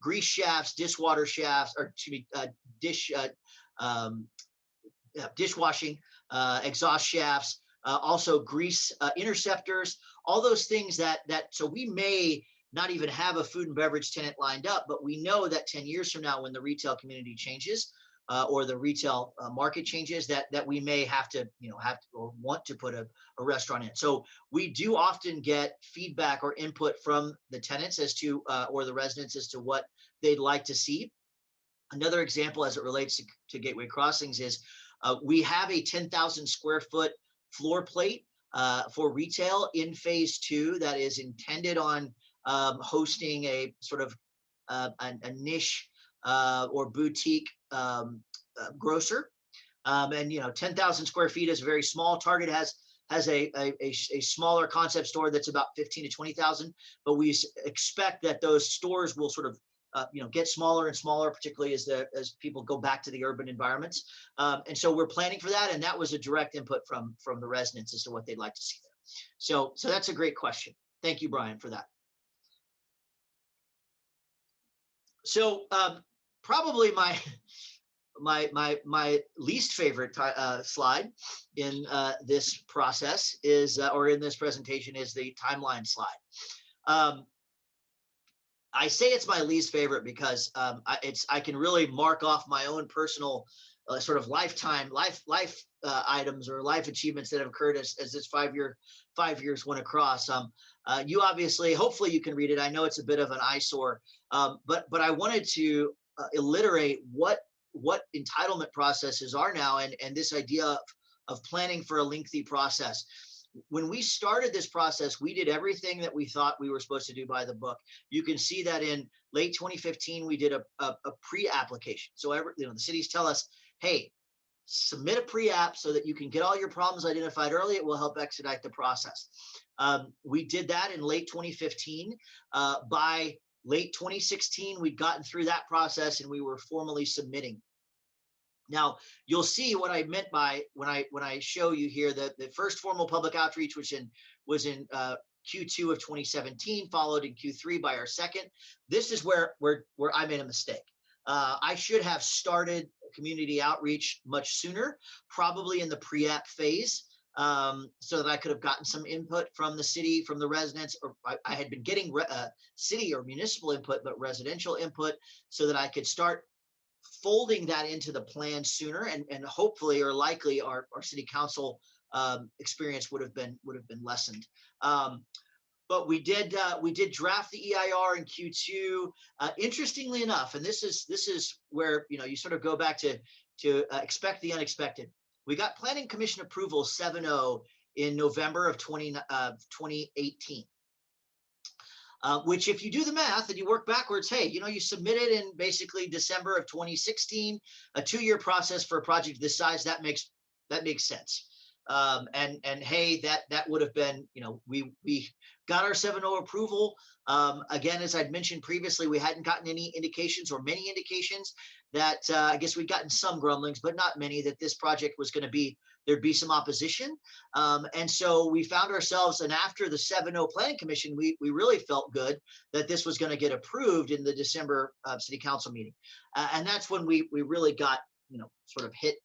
C: grease shafts, dishwater shafts, or excuse me, dishwashing, exhaust shafts, also grease interceptors, all those things so we may not even have a food and beverage tenant lined up, but we know that 10 years from now, when the retail community changes, or the retail market changes, that we may have to or want to put a restaurant in. So we do often get feedback or input from the tenants as to or the residents as to what they'd like to see. Another example as it relates to Gateway Crossings is we have a 10,000 square foot floor plate for retail in phase 2 that is intended on hosting a sort of a niche or boutique grocer. And 10,000 square feet is very small. Target has a smaller concept store that's about 15 to 20,000, but we expect that those stores will sort of get smaller and smaller, particularly as people go back to the urban environments. And so we're planning for that. And that was a direct input from the residents as to what they'd like to see there. So that's a great question. Thank you, Brian, for that. So probably my least favorite slide in this process is, or in this presentation, is the timeline slide. I say it's my least favorite because I can really mark off my own personal sort of life items or life achievements that have occurred as this 5 years went across. You obviously, hopefully you can read it. I know it's a bit of an eyesore, but I wanted to alliterate what entitlement processes are now, and this idea of planning for a lengthy process. When we started this process, we did everything that we thought we were supposed to do by the book. You can see that in late 2015, we did a pre-application. So the cities tell us, hey, submit a pre-app so that you can get all your problems identified early. It will help expedite the process. We did that in late 2015. By late 2016, we'd gotten through that process and we were formally submitting. Now, you'll see what I meant by when I show you here that the first formal public outreach was in Q2 of 2017, followed in Q3 by our second. This is where I made a mistake. I should have started community outreach much sooner, probably in the pre-app phase, so that I could have gotten some input from the city, from the residents, or I had been getting city or municipal input, but residential input, so that I could start folding that into the plan sooner, and hopefully or likely our city council experience would have been lessened. But we did draft the EIR in Q2. Interestingly enough, and this is where you sort of go back to expect the unexpected. We got Planning Commission approval 7-0 in November of 2018. Which, if you do the math and you work backwards, hey, you submitted in basically December of 2016, a 2-year process for a project this size. That makes sense. And hey, that would have been, we got our 7-0 approval. Again, as I'd mentioned previously, we hadn't gotten any indications or many indications that I guess we'd gotten some grumblings, but not many, that this project was going to there'd be some opposition. And so we found ourselves, and after the 7-0 Planning Commission, we really felt good that this was going to get approved in the December City Council meeting. And that's when we really got, sort of hit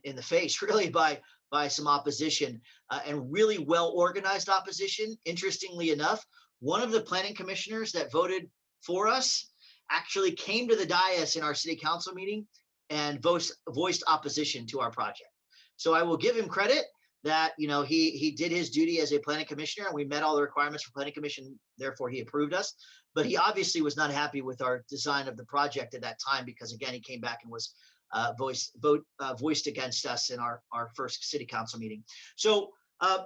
C: in the face, really, by some opposition, and really well organized opposition. Interestingly enough, one of the planning commissioners that voted for us actually came to the dais in our city council meeting and voiced opposition to our project. So I will give him credit that he did his duty as a planning commissioner, and we met all the requirements for planning commission. Therefore, he approved us. But he obviously was not happy with our design of the project at that time, because again, he came back and was voiced against us in our first city council meeting. So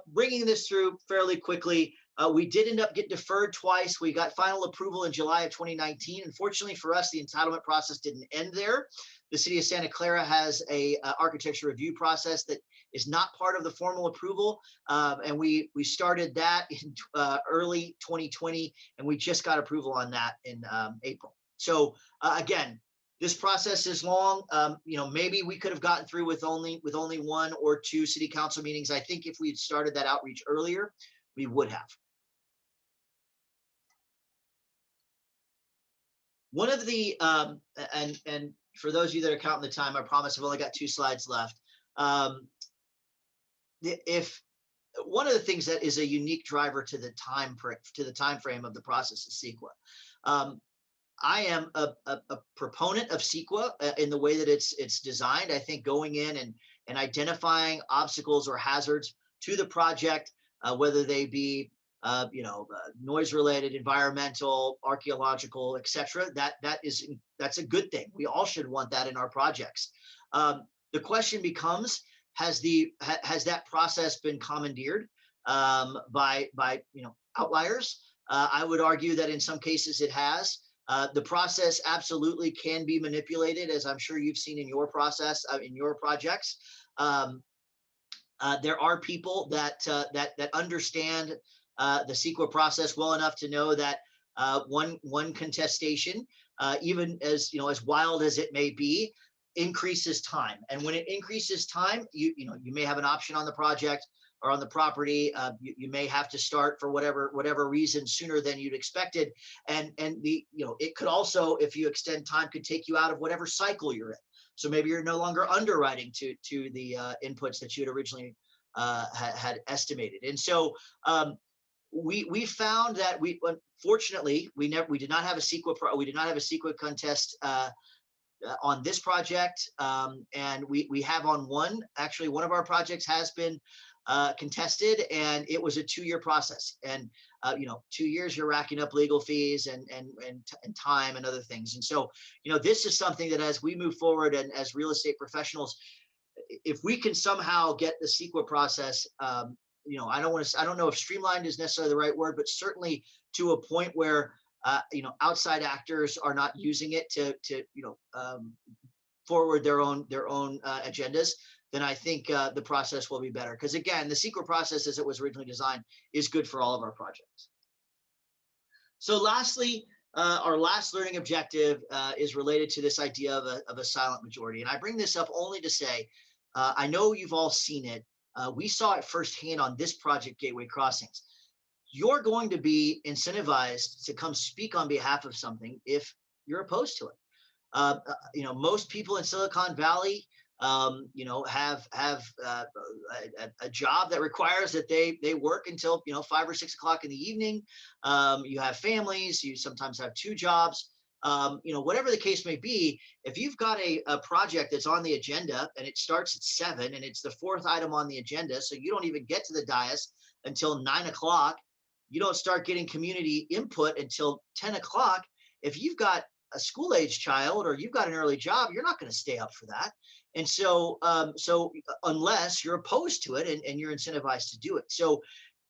C: bringing this through fairly quickly, We did end up getting deferred twice. We got final approval in July of 2019. Unfortunately for us, the entitlement process didn't end there. The city of Santa Clara has a architecture review process that is not part of the formal approval. And we started that in early 2020, and we just got approval on that in April. So again, this process is long. Maybe we could have gotten through with only 1 or 2 city council meetings. I think if we had started that outreach earlier, we would have. One of the, and for those of you that are counting the time, I promise I've only got 2 slides left. If one of the things that is a unique driver to the time frame of the process is CEQA. I am a proponent of CEQA in the way that it's designed. I think going in and identifying obstacles or hazards to the project, whether they be noise related, environmental, archaeological, etc. That's a good thing. We all should want that in our projects. The question becomes, has that process been commandeered by outliers? I would argue that in some cases it has. The process absolutely can be manipulated, as I'm sure you've seen in your process, in your projects. There are people that understand the CEQA process well enough to know that one contestation, even as wild as it may be, increases time. And when it increases time, you may have an option on the project or on the property. You may have to start for whatever reason sooner than you'd expected. And it could also, if you extend time, could take you out of whatever cycle you're in. So maybe you're no longer underwriting to the inputs that you had originally had estimated. And so we found that unfortunately we did not have a CEQA contest on this project, and we have on one of our projects has been contested, and it was a 2-year process. And 2 years you're racking up legal fees and time and other things. And so this is something that as we move forward and as real estate professionals, if we can somehow get the CEQA process, I don't know if streamlined is necessarily the right word, but certainly to a point where outside actors are not using it to forward their own agendas, then I think the process will be better. Because again, the CEQA process as it was originally designed is good for all of our projects. So lastly, our last learning objective is related to this idea of a silent majority. And I bring this up only to say, I know you've all seen it. We saw it firsthand on this project, Gateway Crossings. You're going to be incentivized to come speak on behalf of something if you're opposed to it. Most people in Silicon Valley, have a job that requires that they work until 5 or 6 o'clock in the evening. You have families. You sometimes have 2 jobs. Whatever the case may be, if you've got a project that's on the agenda and it starts at 7 and it's the 4th item on the agenda, so you don't even get to the dais until 9 o'clock. You don't start getting community input until 10 o'clock. If you've got a school-age child or you've got an early job, you're not going to stay up for that. And so, unless you're opposed to it and you're incentivized to do it. So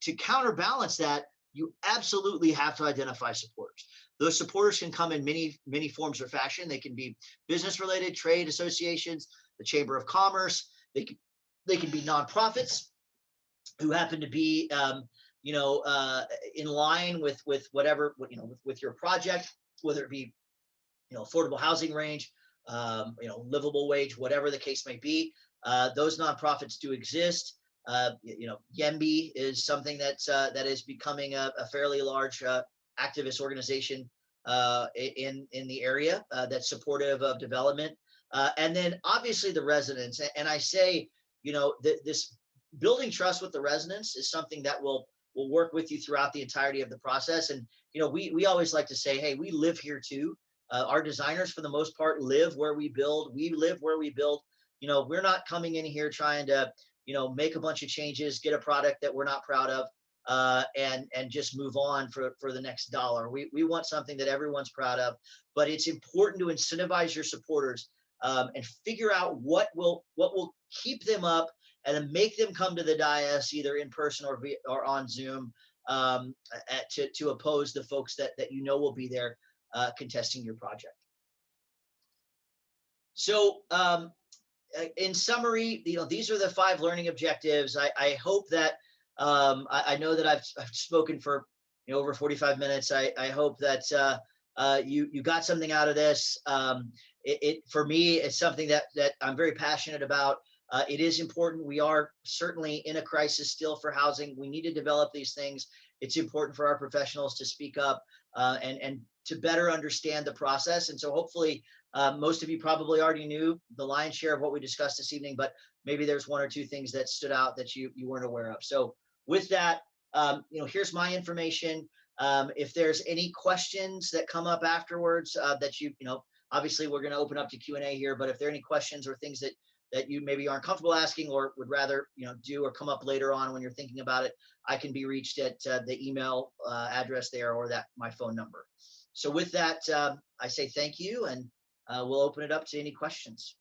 C: to counterbalance that, you absolutely have to identify supporters. Those supporters can come in many forms or fashion. They can be business-related, trade associations, the Chamber of Commerce. They can be nonprofits who happen to be in line with whatever with your project, whether it be affordable housing range, livable wage, whatever the case may be. Those nonprofits do exist. YEMBI is something that is becoming a fairly large activist organization in the area that's supportive of development. And then obviously the residents. And I say, this building trust with the residents is something that will work with you throughout the entirety of the process. And we always like to say, hey, we live here too. Our designers, for the most part, live where we build. We live where we build. We're not coming in here trying to, make a bunch of changes, get a product that we're not proud of, and just move on for the next dollar. We want something that everyone's proud of. But it's important to incentivize your supporters and figure out what will keep them up and then make them come to the dais either in person or on Zoom to oppose the folks that will be there contesting your project. So in summary, these are the 5 learning objectives. I hope that I know that I've spoken for over 45 minutes. I hope that you got something out of this. For me, it's something that I'm very passionate about. It is important. We are certainly in a crisis still for housing. We need to develop these things. It's important for our professionals to speak up and to better understand the process. And so hopefully most of you probably already knew the lion's share of what we discussed this evening, but maybe there's 1 or 2 things that stood out that you weren't aware of. So with that, here's my information. If there's any questions that come up afterwards that obviously we're going to open up to Q&A here, but if there are any questions or things that you maybe aren't comfortable asking or would rather do or come up later on when you're thinking about it, I can be reached at the email address there or my phone number. So with that, I say thank you, and we'll open it up to any questions.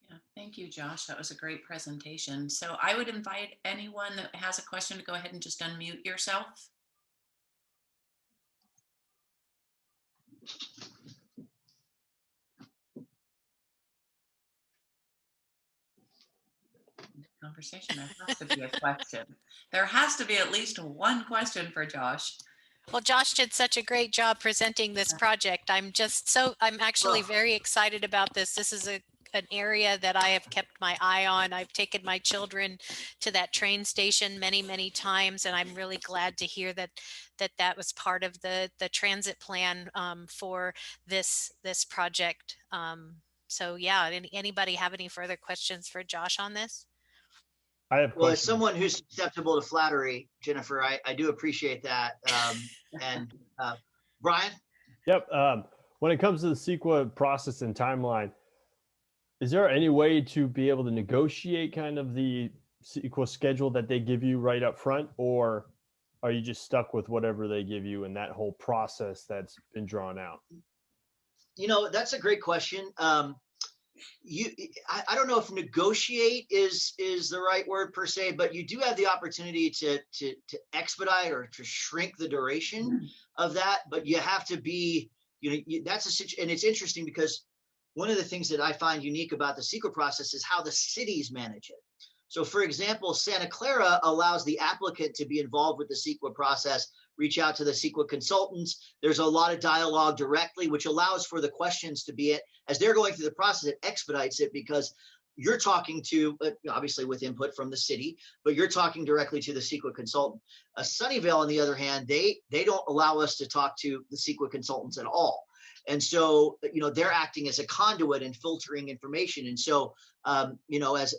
A: Yeah, thank you, Josh. That was a great presentation. So I would invite anyone that has a question to go ahead and just unmute yourself. Conversation. There has to be a question. There has to be at least 1 question for Josh.
B: Well, Josh did such a great job presenting this project. I'm actually very excited about this. This is an area that I have kept my eye on. I've taken my children to that train station many, many times, and I'm really glad to hear that was part of the transit plan for this project. So yeah, anybody have any further questions for Josh on this?
D: I have
C: Well, as
D: questions.
C: someone who's susceptible to flattery, Jennifer, I do appreciate that. And Brian?
D: Yep. When it comes to the CEQA process and timeline, is there any way to be able to negotiate kind of the CEQA schedule that they give you right up front, or are you just stuck with whatever they give you in that whole process that's been drawn out?
C: That's a great question. I don't know if negotiate is the right word per se, but you do have the opportunity to expedite or to shrink the duration of that. But you have to be, that's a situation. And it's interesting because one of the things that I find unique about the CEQA process is how the cities manage it. So for example, Santa Clara allows the applicant to be involved with the CEQA process, reach out to the CEQA consultants. There's a lot of dialogue directly, which allows for the questions to be as they're going through the process, it expedites it because you're talking to, obviously with input from the city, but you're talking directly to the CEQA consultant. Sunnyvale, on the other hand, they don't allow us to talk to the CEQA consultants at all. And so, they're acting as a conduit and filtering information. And so, as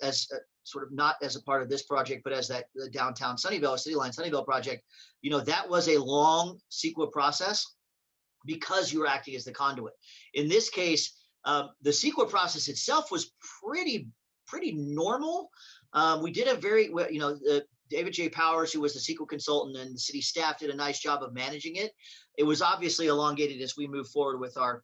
C: sort of not as a part of this project, but as the downtown Sunnyvale, City Line Sunnyvale project, that was a long CEQA process because you were acting as the conduit. In this case, the CEQA process itself was pretty normal. We did a very, David J. Powers, who was the CEQA consultant, and the city staff did a nice job of managing it. It was obviously elongated as we move forward with our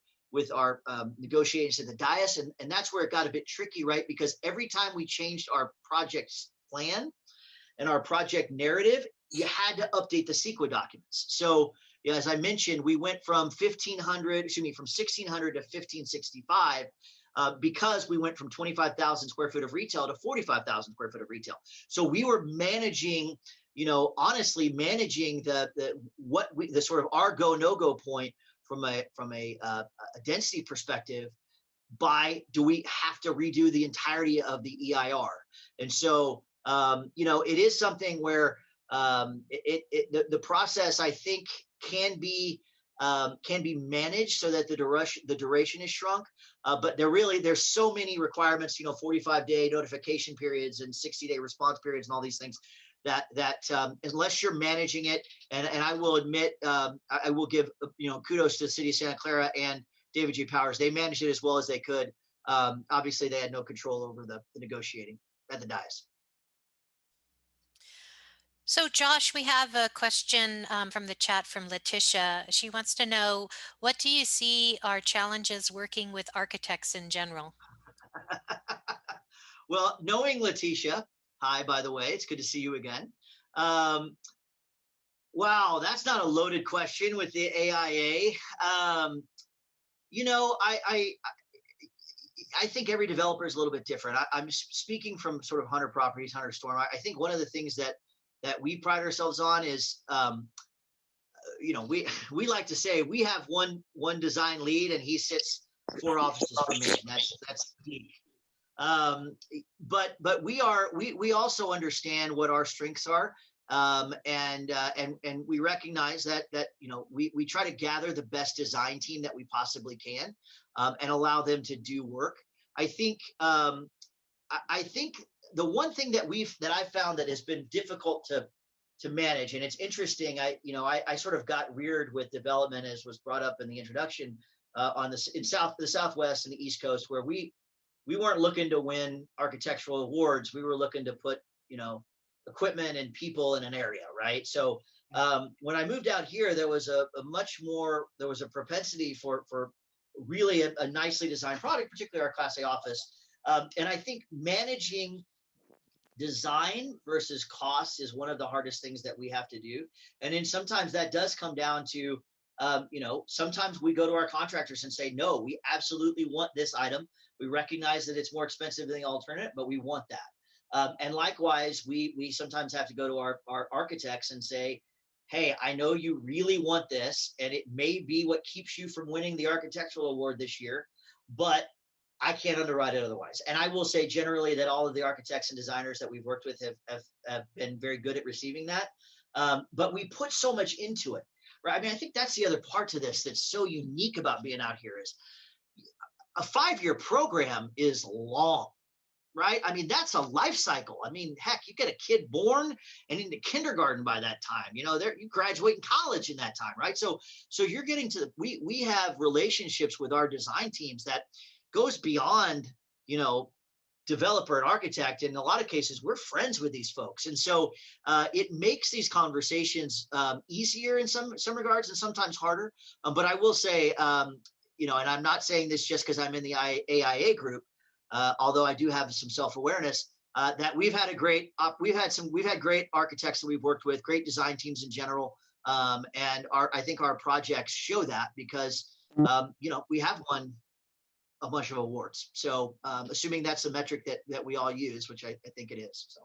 C: negotiations at the dais, and that's where it got a bit tricky, right? Because every time we changed our project's plan and our project narrative, you had to update the CEQA documents. So, as I mentioned, we went from 1600 to 1565 because we went from 25,000 square foot of retail to 45,000 square foot of retail. So we were managing, honestly managing the sort of our go no go point from a density perspective. Do we have to redo the entirety of the EIR? And so it is something where the process, I think, can be managed so that the duration is shrunk. But there's so many requirements, 45-day notification periods and 60-day response periods and all these things that unless you're managing it, and I will admit, I will give kudos to the city of Santa Clara and David J. Powers. They managed it as well as they could. Obviously, they had no control over the negotiating at the dais.
B: So Josh, we have a question from the chat from Letitia. She wants to know, what do you see are challenges working with architects in general?
C: Well, knowing Letitia, hi, by the way, it's good to see you again. Wow, that's not a loaded question with the AIA. You know, I think every developer is a little bit different. I'm speaking from sort of Hunter Properties, Hunter Storm. I think one of the things that we pride ourselves on is, you know, we like to say we have one design lead and he sits 4 offices from me, and that's unique. But we also understand what our strengths are. And we recognize that you know, we try to gather the best design team that we possibly can, and allow them to do work. I think the one thing that I've found that has been difficult to manage, and it's interesting. I sort of got reared with development, as was brought up in the introduction, on the Southwest and the East Coast, where we weren't looking to win architectural awards. We were looking to put, you know, equipment and people in an area, right? So when I moved out here, there was a propensity for really a nicely designed product, particularly our Class A office. And I think managing design versus cost is one of the hardest things that we have to do. And then sometimes that does come down to, you know, sometimes we go to our contractors and say, no, we absolutely want this item. We recognize that it's more expensive than the alternate, but we want that. And likewise, we sometimes have to go to our architects and say, hey, I know you really want this, and it may be what keeps you from winning the architectural award this year, but I can't underwrite it otherwise. And I will say generally that all of the architects and designers that we've worked with have been very good at receiving that. But we put so much into it, right? I mean, I think that's the other part to this that's so unique about being out here is a 5-year program is long, right? I mean, that's a life cycle. I mean, heck, you get a kid born and into kindergarten by that time, you know, you graduate in college in that time, right? So you're getting to, we have relationships with our design teams that goes beyond, you know, developer and architect. In a lot of cases, we're friends with these folks. And so it makes these conversations easier in some regards and sometimes harder. But I will say, you know, and I'm not saying this just because I'm in the AIA group, although I do have some self-awareness, that we've had great architects that we've worked with, great design teams in general. And I think our projects show that because, you know, we have won a bunch of awards. So assuming that's the metric that we all use, which I think it is. So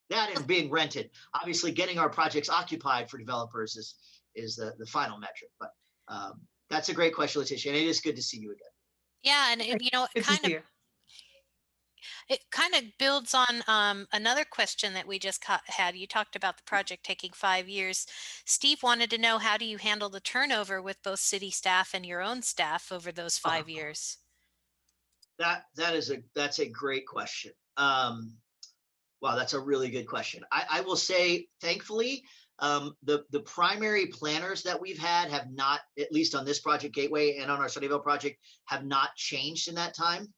C: that and being rented, obviously getting our projects occupied for developers is the final metric. But that's a great question, Letitia. And it is good to see you again.
B: Yeah. And you know, it kind of builds on another question that we just had. You talked about the project taking 5 years. Steve wanted to know, how do you handle the turnover with both city staff and your own staff over those 5 years?
C: That's a great question. Wow, that's a really good question. I will say, thankfully, the primary planners that we've had have not, at least on this project Gateway and on our Sunnyvale project, have not changed in that time.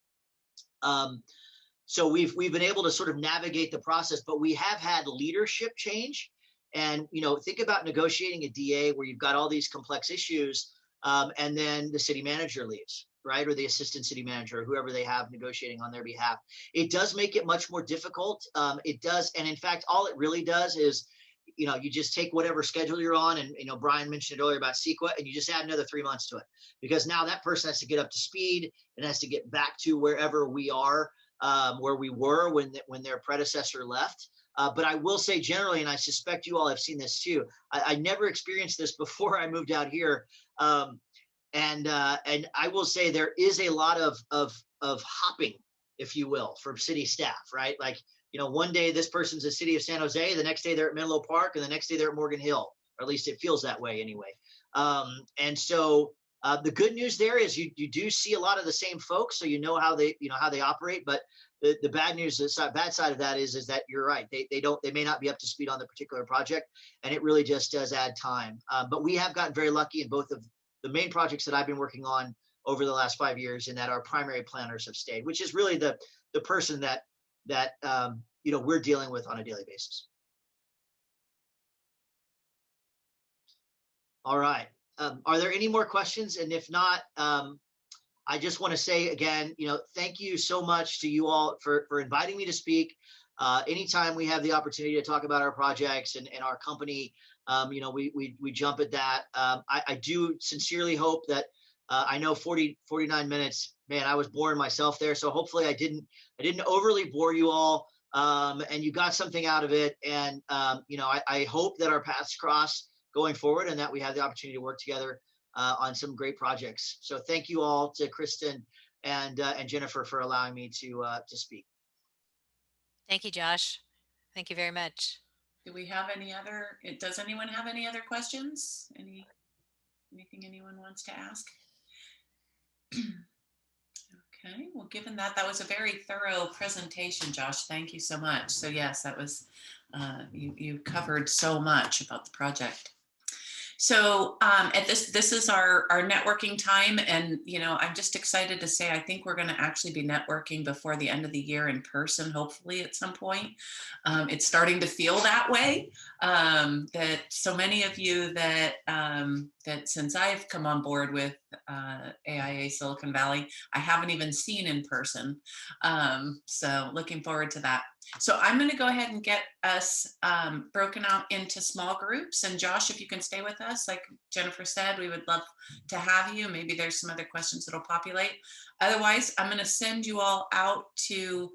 C: So we've been able to sort of navigate the process, but we have had leadership change. And, you know, think about negotiating a DA where you've got all these complex issues, and then the city manager leaves, right? Or the assistant city manager, or whoever they have negotiating on their behalf. It does make it much more difficult. It does. And in fact, all it really does is, you know, you just take whatever schedule you're on. And, you know, Brian mentioned it earlier about CEQA, and you just add another 3 months to it, because now that person has to get up to speed and has to get back to wherever we are, where we were when their predecessor left. But I will say generally, and I suspect you all have seen this too, I never experienced this before I moved out here. And I will say there is a lot of hopping, if you will, from city staff, right? Like, you know, one day this person's the city of San Jose, the next day they're at Menlo Park, and the next day they're at Morgan Hill, or at least it feels that way anyway. And so the good news there is you do see a lot of the same folks, so you know how they operate. But the bad news, the bad side of that is that you're right. They may not be up to speed on the particular project, and it really just does add time. But we have gotten very lucky in both of the main projects that I've been working on over the last 5 years, in that our primary planners have stayed, which is really the person that you know, we're dealing with on a daily basis. All right. Are there any more questions? And if not, I just want to say again, you know, thank you so much to you all for inviting me to speak. anytime we have the opportunity to talk about our projects and our company, we jump at that. I do sincerely hope that I know 49 minutes, man, I was boring myself there. So hopefully I didn't overly bore you all, and you got something out of it. And, I hope that our paths cross going forward and that we have the opportunity to work together on some great projects. So thank you all to Kristen and Jennifer for allowing me to speak.
B: Thank you, Josh. Thank you very much.
A: Do we have any other, does anyone have any other questions? Anything anyone wants to ask? Okay, well, given that was a very thorough presentation, Josh, thank you so much. So yes, that was, you covered so much about the project. So at this is our networking time, and I'm just excited to say I think we're going to actually be networking before the end of the year in person, hopefully at some point. It's starting to feel that way. That so many of you that since I've come on board with AIA Silicon Valley, I haven't even seen in person. So looking forward to that. So I'm going to go ahead and get us broken out into small groups. And Josh, if you can stay with us, like Jennifer said, we would love to have you. Maybe there's some other questions that'll populate. Otherwise, I'm going to send you all out to